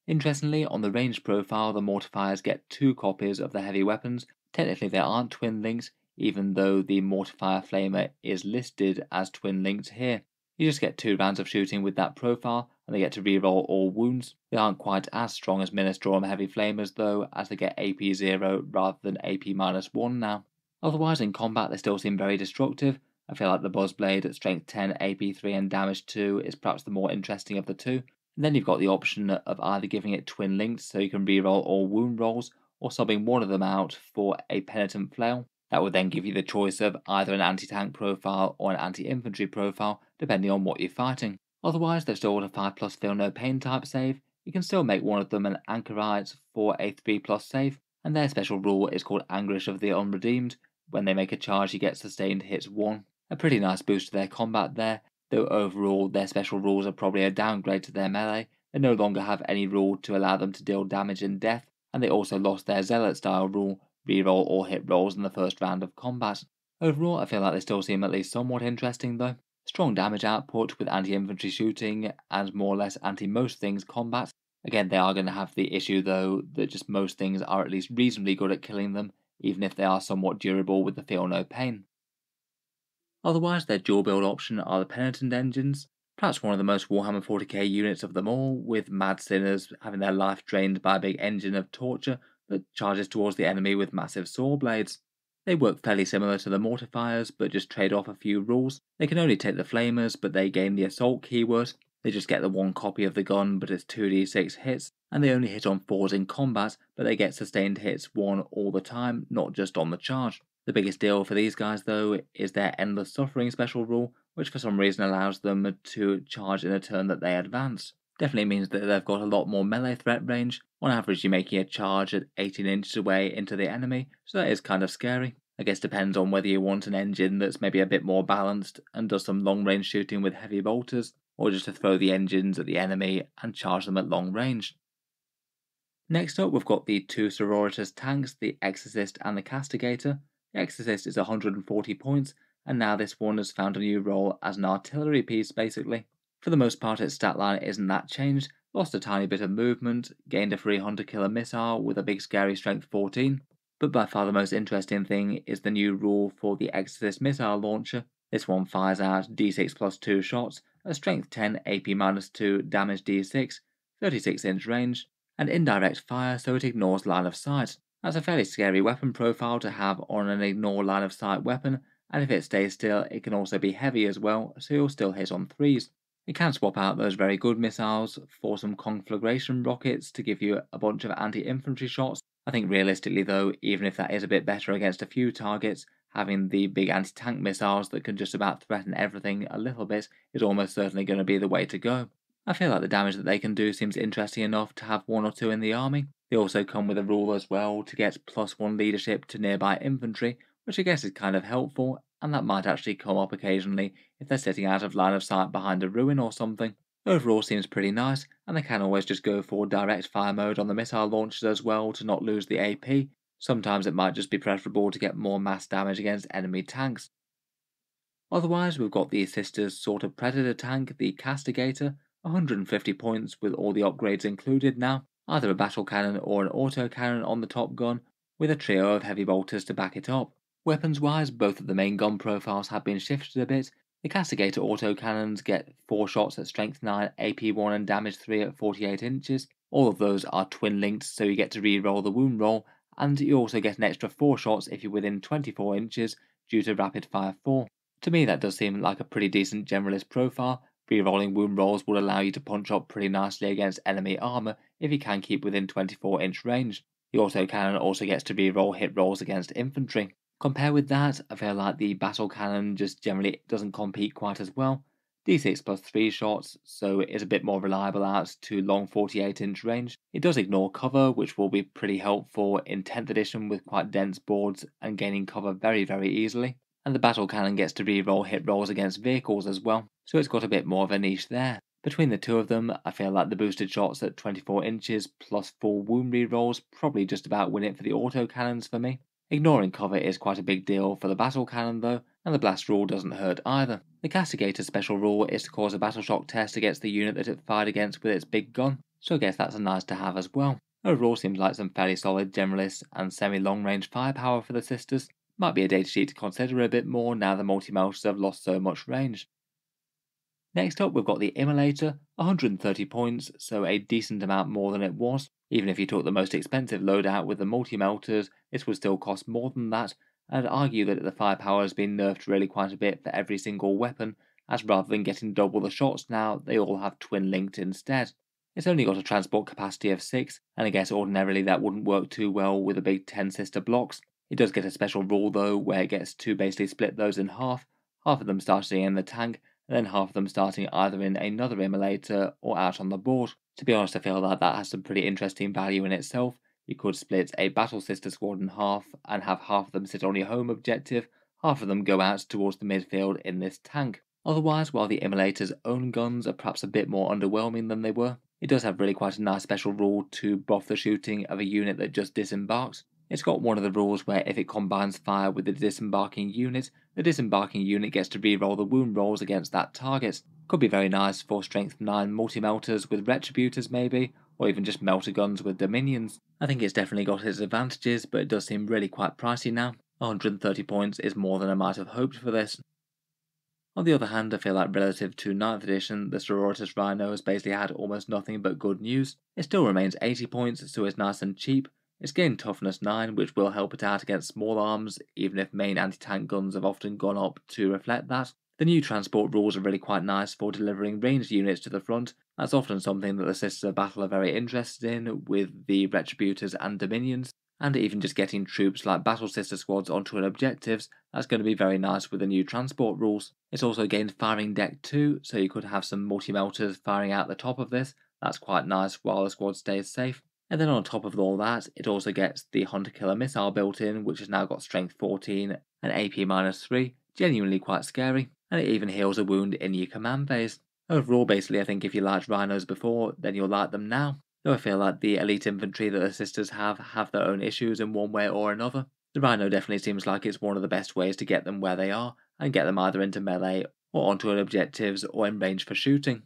Interestingly, on the range profile the mortifiers get 2 copies of the heavy weapons. Technically they aren't twin links, even though the mortifier flamer is listed as twin linked here. You just get 2 rounds of shooting with that profile, and they get to reroll all wounds. They aren't quite as strong as Ministorum heavy flamers though, as they get AP 0 rather than AP -1 now. Otherwise in combat they still seem very destructive. I feel like the Buzzblade at strength 10, AP 3 and damage 2 is perhaps the more interesting of the 2. And then you've got the option of either giving it twin linked so you can reroll all wound rolls, or subbing one of them out for a penitent flail. That would then give you the choice of either an anti-tank profile or an anti-infantry profile, depending on what you're fighting. Otherwise, they've still got a 5+ feel no pain type save. You can still make one of them an Anchorite for a 3+ save, and their special rule is called Anguish of the Unredeemed. When they make a charge, you get sustained hits 1. A pretty nice boost to their combat there, though overall their special rules are probably a downgrade to their melee. They no longer have any rule to allow them to deal damage and death, and they also lost their Zealot style rule, reroll all hit rolls in the first round of combat. Overall, I feel like they still seem at least somewhat interesting though. Strong damage output with anti-infantry shooting and more or less anti-most things combat. Again, they are going to have the issue though that just most things are at least reasonably good at killing them, even if they are somewhat durable with the feel no pain. Otherwise, their dual build option are the Penitent engines, perhaps one of the most Warhammer 40k units of them all, with mad sinners having their life drained by a big engine of torture that charges towards the enemy with massive saw blades. They work fairly similar to the mortifiers, but just trade off a few rules. They can only take the flamers, but they gain the assault keyword. They just get the 1 copy of the gun, but it's 2d6 hits, and they only hit on 4s in combat, but they get sustained hits 1 all the time, not just on the charge. The biggest deal for these guys though is their Endless Suffering special rule, which for some reason allows them to charge in a turn that they advance. Definitely means that they've got a lot more melee threat range. On average you're making a charge at 18 inches away into the enemy, so that is kind of scary. I guess depends on whether you want an engine that's maybe a bit more balanced and does some long range shooting with heavy bolters, or just to throw the engines at the enemy and charge them at long range. Next up we've got the 2 Sororitas tanks, the Exorcist and the Castigator. Exorcist is 140 points, and now this one has found a new role as an artillery piece basically. For the most part its stat line isn't that changed, lost a tiny bit of movement, gained a free hunter killer missile with a big scary strength 14, but by far the most interesting thing is the new rule for the Exorcist missile launcher. This one fires out d6 plus 2 shots, a strength 10 AP minus 2 damage d6, 36-inch range, and indirect fire so it ignores line of sight. That's a fairly scary weapon profile to have on an ignore line of sight weapon, and if it stays still it can also be heavy as well, so you'll still hit on 3s. It can swap out those very good missiles for some conflagration rockets to give you a bunch of anti-infantry shots. I think realistically though, even if that is a bit better against a few targets, having the big anti-tank missiles that can just about threaten everything a little bit is almost certainly going to be the way to go. I feel like the damage that they can do seems interesting enough to have 1 or 2 in the army. They also come with a rule as well to get +1 leadership to nearby infantry, which I guess is kind of helpful, and that might actually come up occasionally if they're sitting out of line of sight behind a ruin or something. Overall seems pretty nice, and they can always just go for direct fire mode on the missile launchers as well to not lose the AP. Sometimes it might just be preferable to get more mass damage against enemy tanks. Otherwise, we've got the Sisters sort of Predator tank, the Castigator, 150 points with all the upgrades included now, either a battle cannon or an auto cannon on the top gun, with a trio of heavy bolters to back it up. Weapons wise, both of the main gun profiles have been shifted a bit. The Castigator autocannons get 4 shots at strength 9, AP 1 and damage 3 at 48 inches. All of those are twin linked, so you get to re-roll the wound roll, and you also get an extra 4 shots if you're within 24 inches due to rapid fire 4. To me that does seem like a pretty decent generalist profile. Re-rolling wound rolls will allow you to punch up pretty nicely against enemy armour if you can keep within 24-inch range. The autocannon also gets to re-roll hit rolls against infantry. Compare with that, I feel like the battle cannon just generally doesn't compete quite as well. D6 plus 3 shots, so it is a bit more reliable out to long 48-inch range. It does ignore cover, which will be pretty helpful in 10th edition with quite dense boards and gaining cover very easily. And the battle cannon gets to re-roll hit rolls against vehicles as well, so it's got a bit more of a niche there. Between the two of them, I feel like the boosted shots at 24 inches plus 4 wound re-rolls probably just about win it for the autocannons for me. Ignoring cover is quite a big deal for the battle cannon though, and the blast rule doesn't hurt either. The Castigator's special rule is to cause a battle shock test against the unit that it fired against with its big gun, so I guess that's a nice to have as well. Overall seems like some fairly solid generalist and semi-long range firepower for the Sisters. Might be a datasheet to consider a bit more now the multi-melters have lost so much range. Next up we've got the Immolator, 130 points, so a decent amount more than it was. Even if you took the most expensive loadout with the multi-melters, this would still cost more than that, and I'd argue that the firepower has been nerfed really quite a bit for every single weapon, as rather than getting double the shots now, they all have twin linked instead. It's only got a transport capacity of 6, and I guess ordinarily that wouldn't work too well with the big 10 sister blocks. It does get a special rule though, where it gets to basically split those in half of them starting in the tank, and then half of them starting either in another immolator or out on the board. To be honest, I feel like that has some pretty interesting value in itself. You could split a Battle Sister squad in half, and have half of them sit on your home objective, half of them go out towards the midfield in this tank. Otherwise, while the immolator's own guns are perhaps a bit more underwhelming than they were, it does have really quite a nice special rule to buff the shooting of a unit that just disembarks. It's got one of the rules where if it combines fire with the disembarking unit gets to re-roll the wound rolls against that target. Could be very nice for strength 9 multi-melters with retributors maybe, or even just melter guns with dominions. I think it's definitely got its advantages, but it does seem really quite pricey now. 130 points is more than I might have hoped for this. On the other hand, I feel like relative to 9th edition, the Sororitas Rhino has basically had almost nothing but good news. It still remains 80 points, so it's nice and cheap. It's gained toughness 9, which will help it out against small arms, even if main anti-tank guns have often gone up to reflect that. The new transport rules are really quite nice for delivering ranged units to the front. That's often something that the Sisters of Battle are very interested in, with the Retributors and Dominions, and even just getting troops like Battle Sister squads onto an objectives, that's going to be very nice with the new transport rules. It's also gained firing deck 2, so you could have some multi-melters firing out the top of this. That's quite nice while the squad stays safe. And then on top of all that, it also gets the Hunter Killer missile built in, which has now got strength 14 and AP minus 3, genuinely quite scary, and it even heals a wound in your command phase. Overall, basically, I think if you liked rhinos before, then you'll like them now, though I feel like the elite infantry that the Sisters have their own issues in one way or another. The Rhino definitely seems like it's one of the best ways to get them where they are, and get them either into melee or onto objectives or in range for shooting.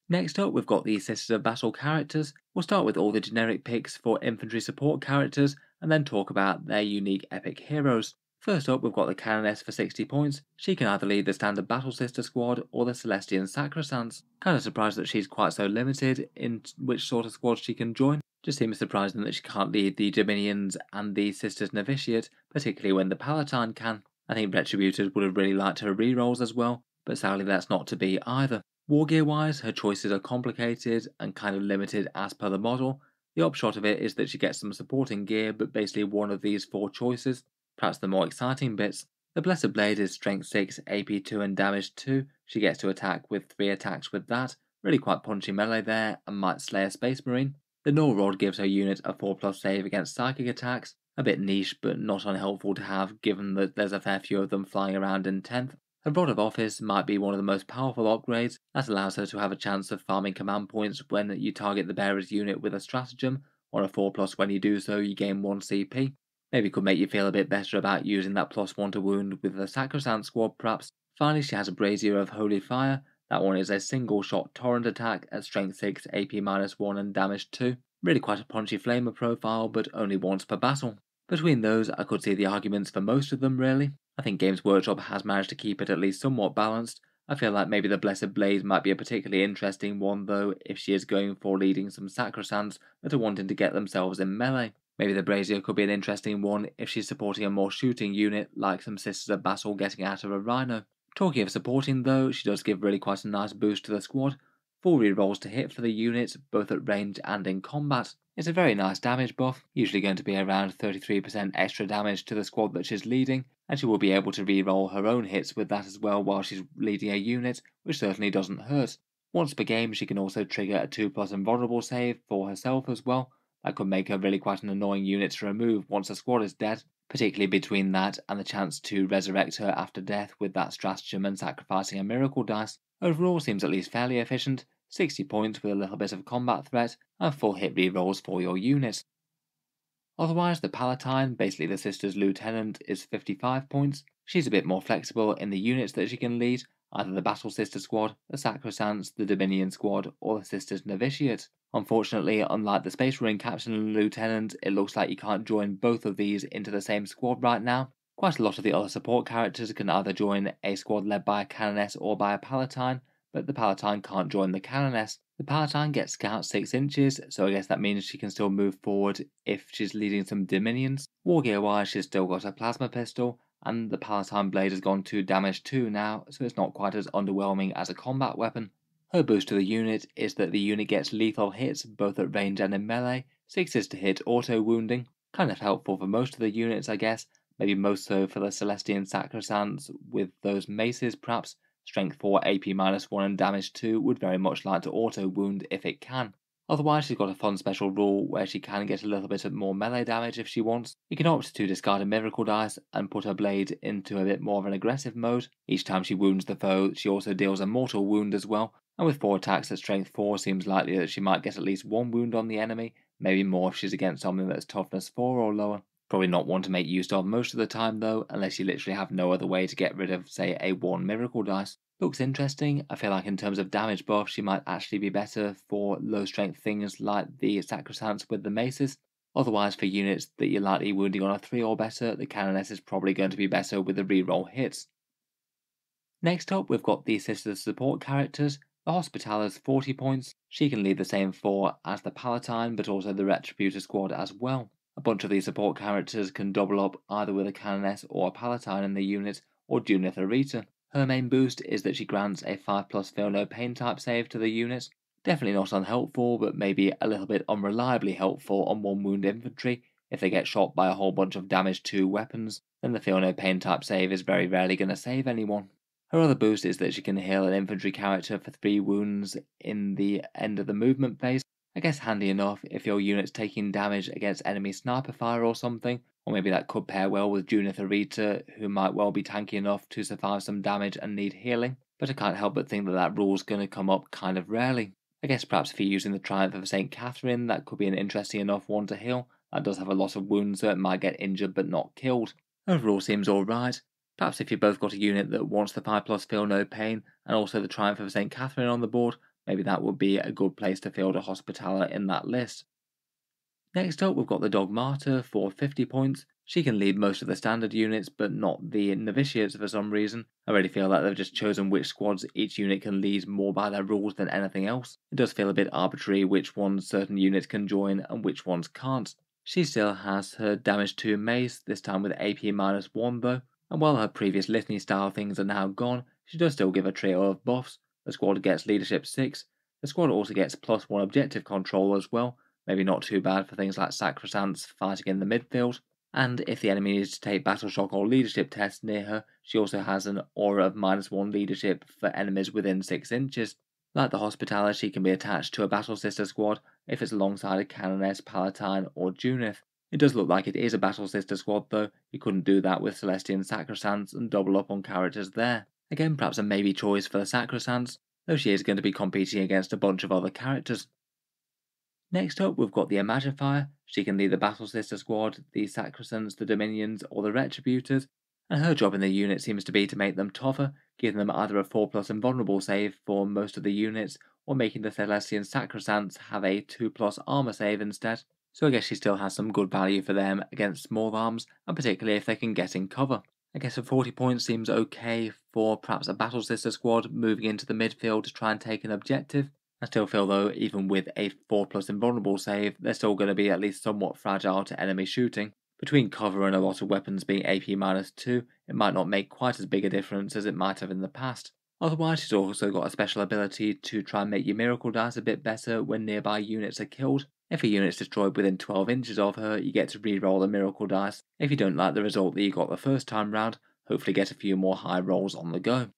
Next up, we've got the Sisters of Battle characters. We'll start with all the generic picks for infantry support characters, and then talk about their unique epic heroes. First up, we've got the Canoness for 60 points. She can either lead the standard Battle Sister squad or the Celestian Sacrosants. Kind of surprised that she's quite so limited in which sort of squad she can join. Just seems surprising that she can't lead the Dominions and the Sisters Novitiate, particularly when the Palatine can. I think Retributors would have really liked her rerolls as well, but sadly that's not to be either. Wargear wise, her choices are complicated and kind of limited as per the model. The upshot of it is that she gets some supporting gear, but basically one of these 4 choices. Perhaps the more exciting bits. The Blessed Blade is Strength 6, AP 2 and Damage 2. She gets to attack with 3 attacks with that. Really quite punchy melee there, and might slay a Space Marine. The Null Rod gives her unit a 4+ save against psychic attacks. A bit niche, but not unhelpful to have, given that there's a fair few of them flying around in 10th. Her Rod of Office might be one of the most powerful upgrades, that allows her to have a chance of farming command points when you target the bearer's unit with a stratagem, or a 4+ when you do so you gain 1 CP. Maybe could make you feel a bit better about using that +1 to wound with the Sacrosant squad perhaps. Finally, she has a Brazier of Holy Fire. That one is a single shot torrent attack at Strength 6, AP -1 and Damage 2. Really quite a punchy flamer profile, but only once per battle. Between those, I could see the arguments for most of them really. I think Games Workshop has managed to keep it at least somewhat balanced. I feel like maybe the Blessed Blade might be a particularly interesting one though, if she is going for leading some Sacrosants that are wanting to get themselves in melee. Maybe the Brazier could be an interesting one if she's supporting a more shooting unit, like some Sisters of Battle getting out of a Rhino. Talking of supporting though, she does give really quite a nice boost to the squad. 4 rerolls to hit for the unit, both at range and in combat. It's a very nice damage buff, usually going to be around 33% extra damage to the squad that she's leading, and she will be able to reroll her own hits with that as well while she's leading a unit, which certainly doesn't hurt. Once per game she can also trigger a 2+ invulnerable save for herself as well. That could make her really quite an annoying unit to remove once the squad is dead, particularly between that and the chance to resurrect her after death with that stratagem and sacrificing a miracle dice. Overall seems at least fairly efficient, 60 points with a little bit of combat threat, and full hit rerolls for your unit. Otherwise, the Palatine, basically the Sister's Lieutenant, is 55 points. She's a bit more flexible in the units that she can lead, either the Battle Sister Squad, the Sacrosants, the Dominion Squad, or the Sister's Novitiate. Unfortunately, unlike the Space Marine Captain and Lieutenant, it looks like you can't join both of these into the same squad right now. Quite a lot of the other support characters can either join a squad led by a Canoness or by a Palatine, but the Palatine can't join the Canoness. The Palatine gets Scout 6 inches, so I guess that means she can still move forward if she's leading some Dominions. Wargear wise, she's still got a Plasma Pistol, and the Palatine Blade has gone to Damage 2 now, so it's not quite as underwhelming as a combat weapon. Her boost to the unit is that the unit gets lethal hits both at range and in melee, 6s to hit auto wounding, kind of helpful for most of the units I guess, maybe most so for the Celestian Sacrosants with those maces perhaps. Strength 4, AP -1 and Damage 2 would very much like to auto wound if it can. Otherwise she's got a fun special rule where she can get a little bit of more melee damage if she wants. You can opt to discard a miracle dice and put her blade into a bit more of an aggressive mode. Each time she wounds the foe she also deals a mortal wound as well, and with 4 attacks at strength 4 seems likely that she might get at least 1 wound on the enemy, maybe more if she's against something that's toughness 4 or lower. Probably not one to make use of most of the time though, unless you literally have no other way to get rid of, say, a 1 miracle dice. Looks interesting. I feel like in terms of damage buff she might actually be better for low strength things like the Sacrosants with the maces. Otherwise for units that you're likely wounding on a 3 or better, the Canoness is probably going to be better with the reroll hits. Next up we've got the Sister Support characters. The Hospitaller is 40 points. She can lead the same 4 as the Palatine but also the Retributor squad as well. A bunch of these support characters can double up either with a Canoness or a Palatine in the unit, or Junith Arita. Her main boost is that she grants a 5+ Feel No Pain type save to the unit. Definitely not unhelpful, but maybe a little bit unreliably helpful on 1 wound infantry. If they get shot by a whole bunch of damage 2 weapons, then the Feel No Pain type save is very rarely going to save anyone. Her other boost is that she can heal an infantry character for 3 wounds in the end of the movement phase. I guess handy enough if your unit's taking damage against enemy sniper fire or something, or maybe that could pair well with Junith Arita, who might well be tanky enough to survive some damage and need healing, but I can't help but think that that rule's going to come up kind of rarely. I guess perhaps if you're using the Triumph of St. Catherine, that could be an interesting enough one to heal. That does have a lot of wounds, so it might get injured but not killed. Overall seems alright. Perhaps if you both got a unit that wants the 5+ feel no pain, and also the Triumph of St. Catherine on the board, maybe that would be a good place to field a Hospitaller in that list. Next up, we've got the Dog Martyr for 50 points. She can lead most of the standard units, but not the novitiates for some reason. I really feel like they've just chosen which squads each unit can lead more by their rules than anything else. It does feel a bit arbitrary which ones certain units can join and which ones can't. She still has her damage 2 mace, this time with AP -1 though, and while her previous litany style things are now gone, she does still give a trio of buffs. The squad gets leadership 6, the squad also gets +1 objective control as well, maybe not too bad for things like Sacrosants fighting in the midfield. And if the enemy needs to take battle shock or leadership tests near her, she also has an aura of -1 leadership for enemies within 6 inches. Like the Hospitaller, she can be attached to a Battle Sister squad if it's alongside a Canoness, Palatine, or Junith. It does look like it is a Battle Sister squad though, you couldn't do that with Celestian Sacrosants and double up on characters there. Again, perhaps a maybe choice for the Sacrosants, though she is going to be competing against a bunch of other characters. Next up, we've got the Imagifier. She can lead the Battle Sister squad, the Sacrosants, the Dominions, or the Retributors, and her job in the unit seems to be to make them tougher, giving them either a 4+ invulnerable save for most of the units, or making the Celestian Sacrosants have a 2+ armor save instead. So I guess she still has some good value for them against small arms, and particularly if they can get in cover. I guess a 40 points seems okay for perhaps a Battle Sister squad moving into the midfield to try and take an objective. I still feel though, even with a 4+ invulnerable save, they're still going to be at least somewhat fragile to enemy shooting. Between cover and a lot of weapons being AP -2, it might not make quite as big a difference as it might have in the past. Otherwise, she's also got a special ability to try and make your miracle dice a bit better when nearby units are killed. If a unit's destroyed within 12 inches of her, you get to re-roll the miracle dice. If you don't like the result that you got the first time round, hopefully get a few more high rolls on the go.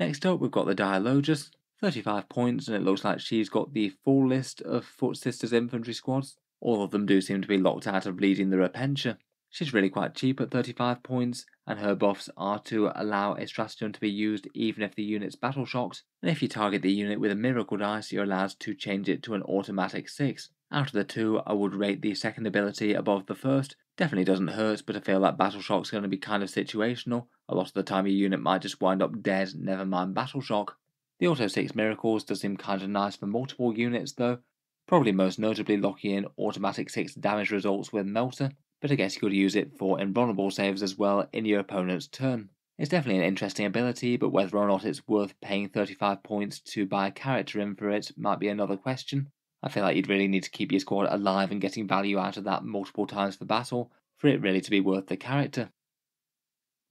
Next up, we've got the Dialogus. 35 points, and it looks like she's got the full list of Foot Sisters infantry squads. All of them do seem to be locked out of leading the Repentia. She's really quite cheap at 35 points, and her buffs are to allow a stratagem to be used even if the unit's battle shocked, and if you target the unit with a miracle dice, you're allowed to change it to an automatic 6. Out of the two, I would rate the second ability above the first. Definitely doesn't hurt, but I feel like battle shock's going to be kind of situational. A lot of the time your unit might just wind up dead, never mind battle shock. The Auto 6 Miracles does seem kind of nice for multiple units though, probably most notably locking in automatic 6 damage results with Melter, but I guess you could use it for invulnerable saves as well in your opponent's turn. It's definitely an interesting ability, but whether or not it's worth paying 35 points to buy a character in for it might be another question. I feel like you'd really need to keep your squad alive and getting value out of that multiple times for battle for it really to be worth the character.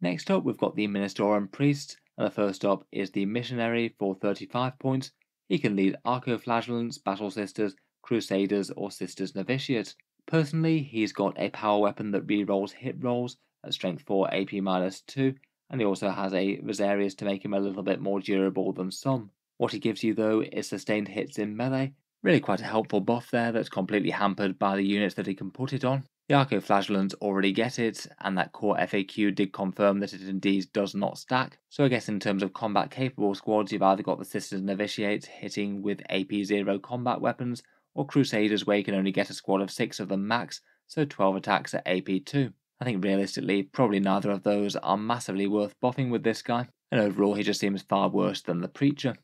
Next up, we've got the Ministorum Priest, and the first up is the Missionary for 35 points. He can lead Arco-Flagellants, Battle Sisters, Crusaders, or Sisters Novitiate. Personally, he's got a power weapon that re-rolls hit rolls at strength 4 AP -2, and he also has a Rosarius to make him a little bit more durable than some. What he gives you though is sustained hits in melee, really quite a helpful buff there that's completely hampered by the units that he can put it on. The Arco-Flagellants already get it, and that core FAQ did confirm that it indeed does not stack, so I guess in terms of combat capable squads you've either got the Sisters Novitiates hitting with AP0 combat weapons, or Crusaders where you can only get a squad of 6 of them max, so 12 attacks at AP2. I think realistically, probably neither of those are massively worth buffing with this guy, and overall he just seems far worse than the Preacher.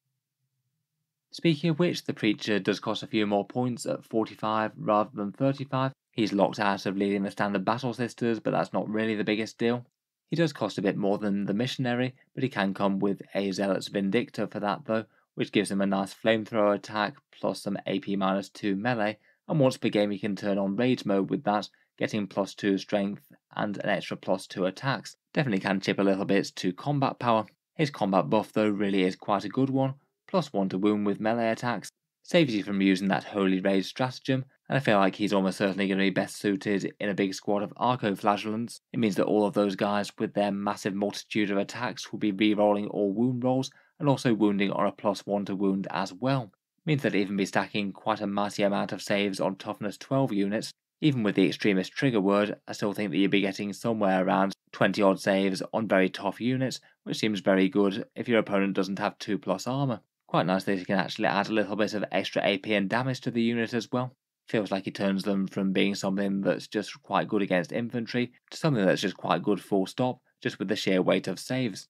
Speaking of which, the Preacher does cost a few more points at 45 rather than 35. He's locked out of leading the standard Battle Sisters, but that's not really the biggest deal. He does cost a bit more than the Missionary, but he can come with a Zealot's Vindictor for that though, which gives him a nice flamethrower attack plus some AP -2 melee, and once per game he can turn on Rage mode with that, getting +2 strength and an extra +2 attacks. Definitely can chip a little bit to combat power. His combat buff though really is quite a good one, +1 to wound with melee attacks, saves you from using that Holy Rage stratagem, and I feel like he's almost certainly going to be best suited in a big squad of Arco-Flagellants. It means that all of those guys with their massive multitude of attacks will be re-rolling all wound rolls, and also wounding on a +1 to wound as well. It means that even be stacking quite a mighty amount of saves on toughness 12 units. Even with the extremist trigger word, I still think that you'd be getting somewhere around 20 odd saves on very tough units, which seems very good if your opponent doesn't have 2+ armor. Quite nice that you can actually add a little bit of extra AP and damage to the unit as well. Feels like he turns them from being something that's just quite good against infantry to something that's just quite good full stop, just with the sheer weight of saves.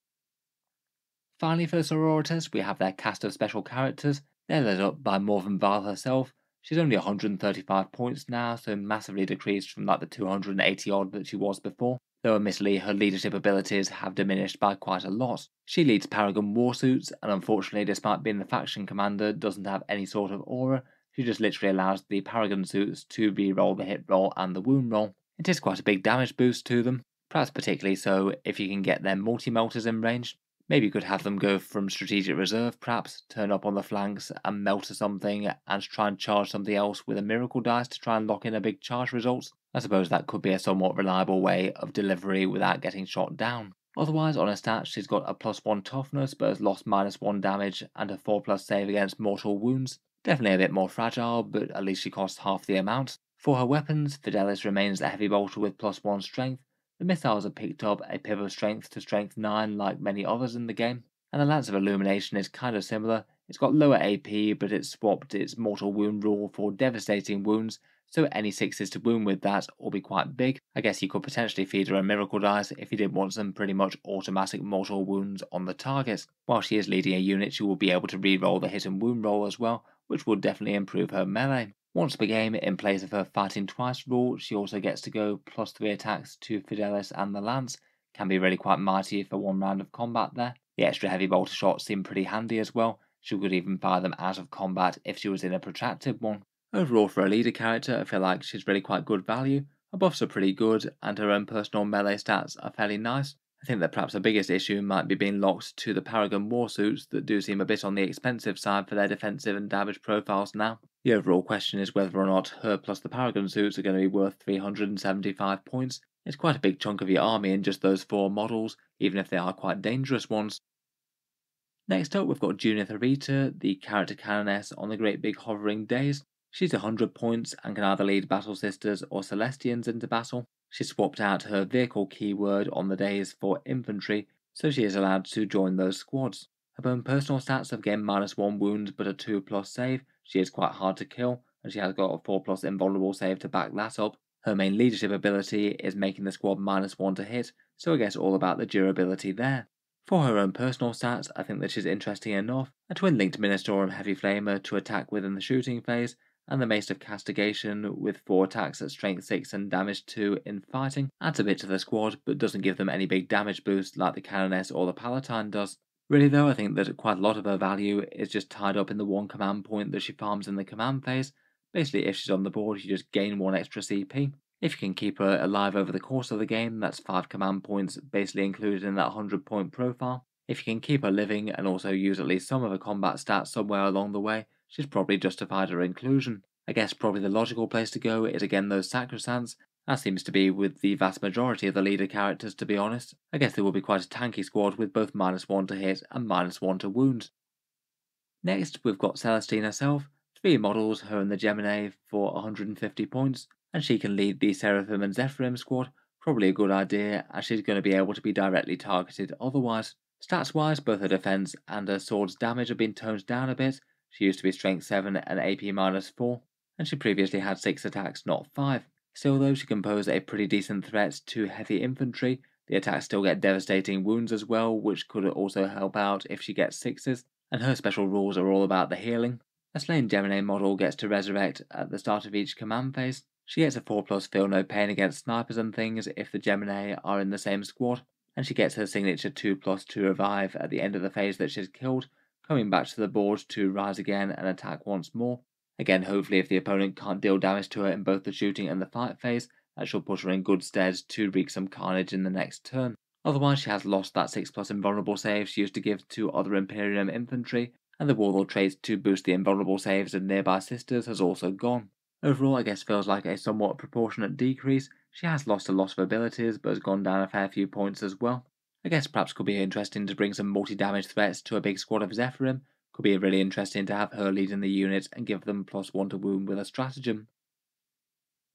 Finally, for the Sororitas, we have their cast of special characters. They're led up by Morven Val herself. She's only 135 points now, so massively decreased from like the 280 odd that she was before, though admittedly her leadership abilities have diminished by quite a lot. She leads Paragon Warsuits, and unfortunately, despite being the faction commander, doesn't have any sort of aura. She just literally allows the Paragon suits to re-roll the hit roll and the wound roll. It is quite a big damage boost to them, perhaps particularly so if you can get their multi-melters in range. Maybe you could have them go from strategic reserve, perhaps, turn up on the flanks and melter something and try and charge something else with a miracle dice to try and lock in a big charge result. I suppose that could be a somewhat reliable way of delivery without getting shot down. Otherwise, on her stats, she's got a +1 toughness but has lost -1 damage and a 4+ save against mortal wounds. Definitely a bit more fragile, but at least she costs half the amount. For her weapons, Fidelis remains a heavy bolter with +1 strength. The missiles have picked up a pip of strength to strength 9 like many others in the game, and the Lance of Illumination is kind of similar. It's got lower AP, but it's swapped its mortal wound rule for devastating wounds, so any 6s to wound with that will be quite big. I guess you could potentially feed her a miracle dice if you did want some pretty much automatic mortal wounds on the target. While she is leading a unit, she will be able to re-roll the hit and wound roll as well, which would definitely improve her melee. Once per game, in place of her fighting twice rule, she also gets to go +3 attacks to Fidelis and the Lance. Can be really quite mighty for one round of combat there. The extra heavy bolter shots seem pretty handy as well. She could even fire them out of combat if she was in a protracted one. Overall, for a leader character, I feel like she's really quite good value. Her buffs are pretty good, and her own personal melee stats are fairly nice. I think that perhaps the biggest issue might be being locked to the Paragon Warsuits that do seem a bit on the expensive side for their defensive and damage profiles now. The overall question is whether or not her plus the Paragon suits are going to be worth 375 points. It's quite a big chunk of your army in just those 4 models, even if they are quite dangerous ones. Next up, we've got Junith Arita, the character canoness on the Great Big Hovering Days. She's 100 points and can either lead Battle Sisters or Celestians into battle. She swapped out her vehicle keyword on the days for infantry, so she is allowed to join those squads. Her own personal stats have gained -1 wound but a 2+ save. She is quite hard to kill, and she has got a 4+ invulnerable save to back that up. Her main leadership ability is making the squad -1 to hit, so I guess all about the durability there. For her own personal stats, I think that she's interesting enough. A twin-linked Ministorum Heavy Flamer to attack within the shooting phase, and the Mace of Castigation with 4 attacks at strength 6 and damage 2 in fighting adds a bit to the squad, but doesn't give them any big damage boost like the Canoness or the Palatine does. Really though, I think that quite a lot of her value is just tied up in the 1 command point that she farms in the command phase. Basically, if she's on the board, you just gain 1 extra CP. If you can keep her alive over the course of the game, that's 5 command points basically included in that 100-point profile. If you can keep her living and also use at least some of her combat stats somewhere along the way, she's probably justified her inclusion. I guess probably the logical place to go is again those Sacrosants. That seems to be with the vast majority of the leader characters, to be honest. I guess there will be quite a tanky squad with both -1 to hit and -1 to wound. Next, we've got Celestine herself, 3 models, her and the Gemini, for 150 points, and she can lead the Seraphim and Zephyrim squad. Probably a good idea, as she's going to be able to be directly targeted otherwise. Stats-wise, both her defense and her sword's damage have been toned down a bit. She used to be strength 7 and AP -4, and she previously had 6 attacks, not 5. Still though, she can pose a pretty decent threat to heavy infantry. The attacks still get devastating wounds as well, which could also help out if she gets 6s, and her special rules are all about the healing. A slain Gemini model gets to resurrect at the start of each command phase. She gets a 4+ feel no pain against snipers and things if the Gemini are in the same squad, and she gets her signature 2+ to revive at the end of the phase that she's killed, coming back to the board to rise again and attack once more. Again, hopefully if the opponent can't deal damage to her in both the shooting and the fight phase, that should put her in good stead to wreak some carnage in the next turn. Otherwise, she has lost that 6+ invulnerable save she used to give to other Imperium infantry, and the warlord traits to boost the invulnerable saves of nearby sisters has also gone. Overall, I guess feels like a somewhat proportionate decrease. She has lost a lot of abilities, but has gone down a fair few points as well. I guess perhaps could be interesting to bring some multi-damage threats to a big squad of Zephyrim. Could be really interesting to have her leading the unit and give them +1 to wound with a stratagem.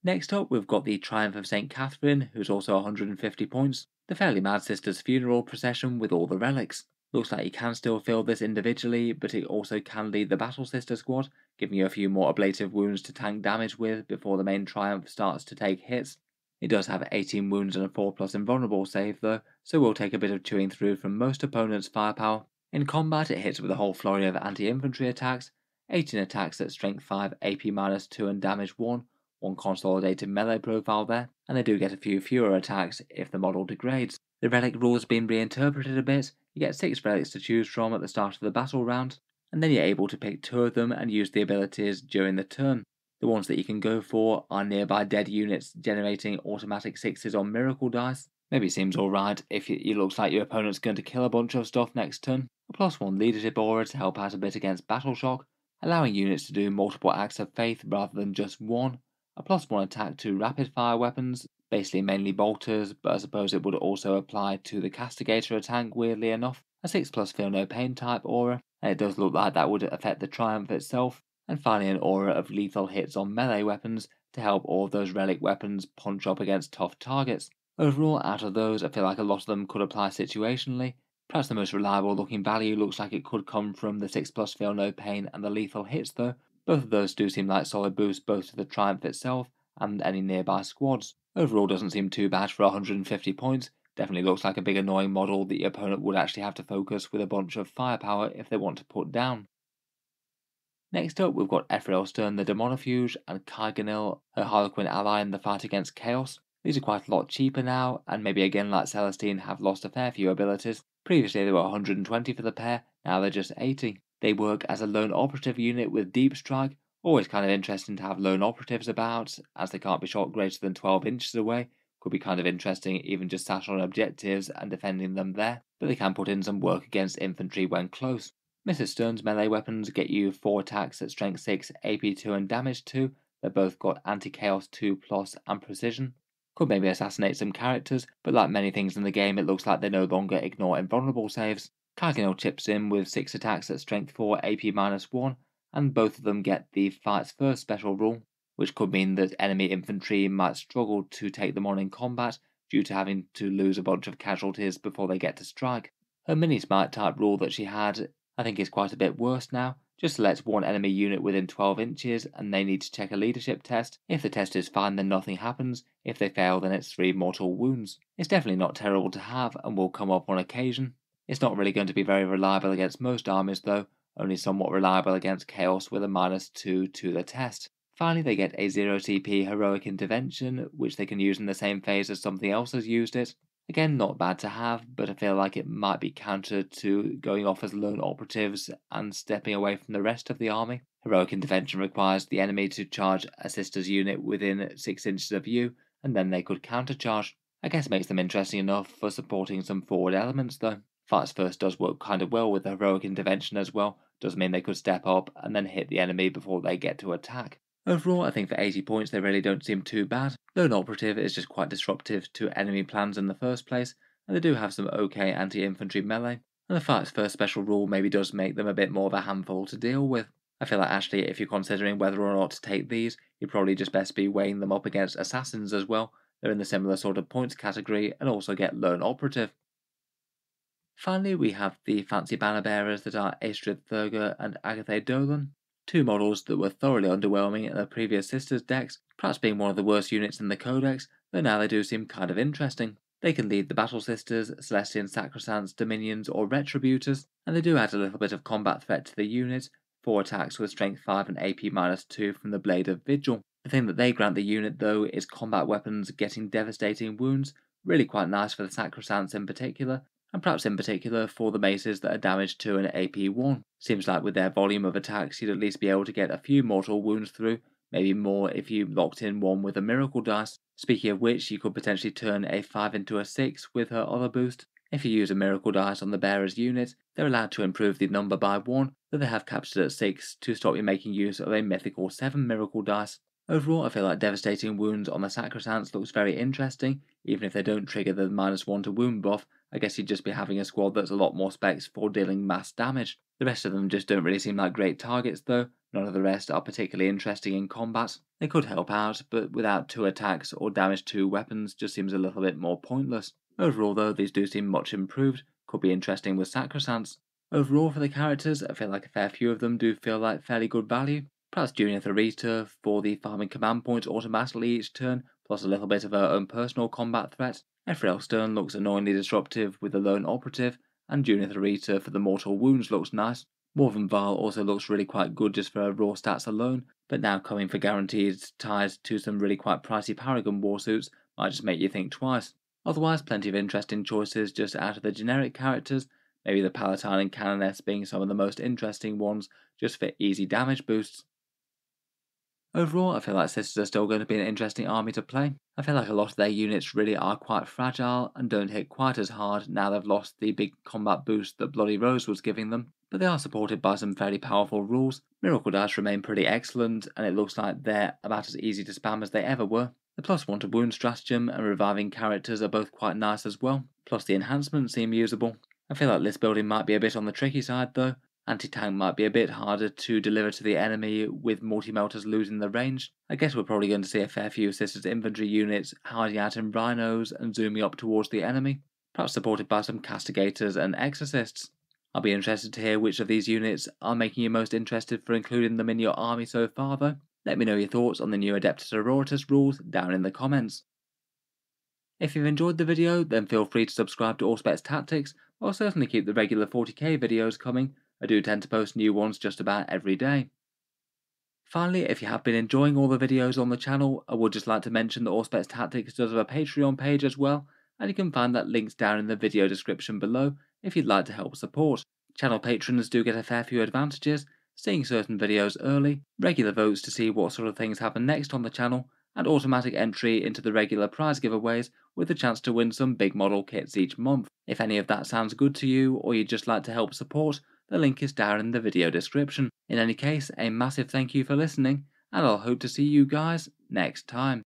Next up, we've got the Triumph of St. Catherine, who's also 150 points, the Fairly Mad Sisters funeral procession with all the relics. Looks like you can still fill this individually, but it also can lead the Battle Sister squad, giving you a few more ablative wounds to tank damage with before the main Triumph starts to take hits. It does have 18 wounds and a 4+ invulnerable save though, so will take a bit of chewing through from most opponents' firepower. In combat it hits with a whole flurry of anti-infantry attacks, 18 attacks at strength 5, AP 2 and damage 1, one consolidated melee profile there, and they do get a few fewer attacks if the model degrades. The relic rule's been reinterpreted a bit. You get 6 relics to choose from at the start of the battle round, and then you're able to pick 2 of them and use the abilities during the turn. The ones that you can go for are nearby dead units generating automatic 6s on miracle dice. Maybe seems alright if it looks like your opponent's going to kill a bunch of stuff next turn. A +1 leadership aura to help out a bit against battle shock, allowing units to do multiple acts of faith rather than just one. A +1 attack to rapid fire weapons, basically mainly bolters, but I suppose it would also apply to the castigator tank weirdly enough. A 6+ feel no pain type aura, and it does look like that would affect the Triumph itself. And finally an aura of lethal hits on melee weapons to help all of those relic weapons punch up against tough targets. Overall, out of those, I feel like a lot of them could apply situationally. Perhaps the most reliable looking value looks like it could come from the 6+ feel no pain and the lethal hits though. Both of those do seem like solid boosts both to the Triumph itself and any nearby squads. Overall doesn't seem too bad for 150 points, definitely looks like a big annoying model that your opponent would actually have to focus with a bunch of firepower if they want to put down. Next up we've got Ephrael Stern the Demonofuge and Kaiganil, her Harlequin ally in the fight against Chaos. These are quite a lot cheaper now, and maybe again like Celestine have lost a fair few abilities. Previously they were 120 for the pair, now they're just 80. They work as a lone operative unit with deep strike, always kind of interesting to have lone operatives about, as they can't be shot greater than 12 inches away. Could be kind of interesting even just sat on objectives and defending them there, but they can put in some work against infantry when close. Mrs. Stern's melee weapons get you 4 attacks at strength 6, AP 2 and damage 2, they've both got anti-chaos 2+ and precision. Could maybe assassinate some characters, but like many things in the game it looks like they no longer ignore invulnerable saves. Kaiganil chips in with 6 attacks at strength 4, AP-1, and both of them get the Fights First special rule, which could mean that enemy infantry might struggle to take them on in combat due to having to lose a bunch of casualties before they get to strike. Her mini-smite type rule that she had I think is quite a bit worse now. Just select one enemy unit within 12 inches and they need to check a leadership test. If the test is fine then nothing happens, if they fail then it's 3 mortal wounds. It's definitely not terrible to have and will come up on occasion. It's not really going to be very reliable against most armies though, only somewhat reliable against Chaos with a -2 to the test. Finally they get a 0 CP heroic intervention, which they can use in the same phase as something else has used it. Again, not bad to have, but I feel like it might be counter to going off as lone operatives and stepping away from the rest of the army. Heroic intervention requires the enemy to charge a sister's unit within 6 inches of you, and then they could countercharge. I guess it makes them interesting enough for supporting some forward elements though. Fights First does work kind of well with the heroic intervention as well, does mean they could step up and then hit the enemy before they get to attack. Overall, I think for 80 points they really don't seem too bad. Lone Operative is just quite disruptive to enemy plans in the first place, and they do have some okay anti-infantry melee, and the Fights First special rule maybe does make them a bit more of a handful to deal with. I feel like actually if you're considering whether or not to take these, you'd probably just best be weighing them up against Assassins as well. They're in the similar sort of points category and also get Lone Operative. Finally, we have the fancy banner bearers that are Astrid Thurger and Agatha Dolan. 2 models that were thoroughly underwhelming in the previous Sisters decks, perhaps being one of the worst units in the Codex, though now they do seem kind of interesting. They can lead the Battle Sisters, Celestian Sacrosants, Dominions or Retributors, and they do add a little bit of combat threat to the unit, 4 attacks with strength 5 and AP-2 from the Blade of Vigil. The thing that they grant the unit though is combat weapons getting devastating wounds, really quite nice for the Sacrosants in particular, and perhaps in particular for the maces that are damage 2 and AP-1. Seems like with their volume of attacks you'd at least be able to get a few mortal wounds through, maybe more if you locked in one with a miracle dice. Speaking of which, you could potentially turn a 5 into a 6 with her other boost. If you use a miracle dice on the bearer's unit, they're allowed to improve the number by 1 that they have captured at 6 to stop you making use of a mythical 7 miracle dice. Overall, I feel like devastating wounds on the Sacrosants looks very interesting, even if they don't trigger the -1 to wound buff. I guess you'd just be having a squad that's a lot more specs for dealing mass damage. The rest of them just don't really seem like great targets though, none of the rest are particularly interesting in combat. They could help out, but without 2 attacks or damage 2 weapons just seems a little bit more pointless. Overall though, these do seem much improved, could be interesting with Sacrosancts. Overall for the characters, I feel like a fair few of them do feel like fairly good value. Perhaps Junior Thorita for the farming command points automatically each turn, plus a little bit of her own personal combat threat. Ephrael Stern looks annoyingly disruptive with the lone operative, and Junior Thorita for the mortal wounds looks nice. Morven Val also looks really quite good just for her raw stats alone, but now coming for guaranteed ties to some really quite pricey Paragon warsuits might just make you think twice. Otherwise, plenty of interesting choices just out of the generic characters, maybe the Palatine and Canoness being some of the most interesting ones just for easy damage boosts. Overall, I feel like Sisters are still going to be an interesting army to play. I feel like a lot of their units really are quite fragile and don't hit quite as hard now they've lost the big combat boost that Bloody Rose was giving them, but they are supported by some fairly powerful rules. Miracle Dash remain pretty excellent, and it looks like they're about as easy to spam as they ever were. The +1 to wound stratagem and reviving characters are both quite nice as well, plus the enhancements seem usable. I feel like list building might be a bit on the tricky side though. Anti-tank might be a bit harder to deliver to the enemy with multi-melters losing the range. I guess we're probably going to see a fair few Sisters infantry units hiding out in rhinos and zooming up towards the enemy, perhaps supported by some castigators and exorcists. I'll be interested to hear which of these units are making you most interested for including them in your army so far though. Let me know your thoughts on the new Adepta Sororitas rules down in the comments. If you've enjoyed the video, then feel free to subscribe to Auspex Tactics. I'll certainly keep the regular 40k videos coming. I do tend to post new ones just about every day. Finally, if you have been enjoying all the videos on the channel, I would just like to mention that Auspex Tactics does have a Patreon page as well, and you can find that links down in the video description below if you'd like to help support. Channel patrons do get a fair few advantages, seeing certain videos early, regular votes to see what sort of things happen next on the channel, and automatic entry into the regular prize giveaways with a chance to win some big model kits each month. If any of that sounds good to you, or you'd just like to help support, the link is down in the video description. In any case, a massive thank you for listening, and I'll hope to see you guys next time.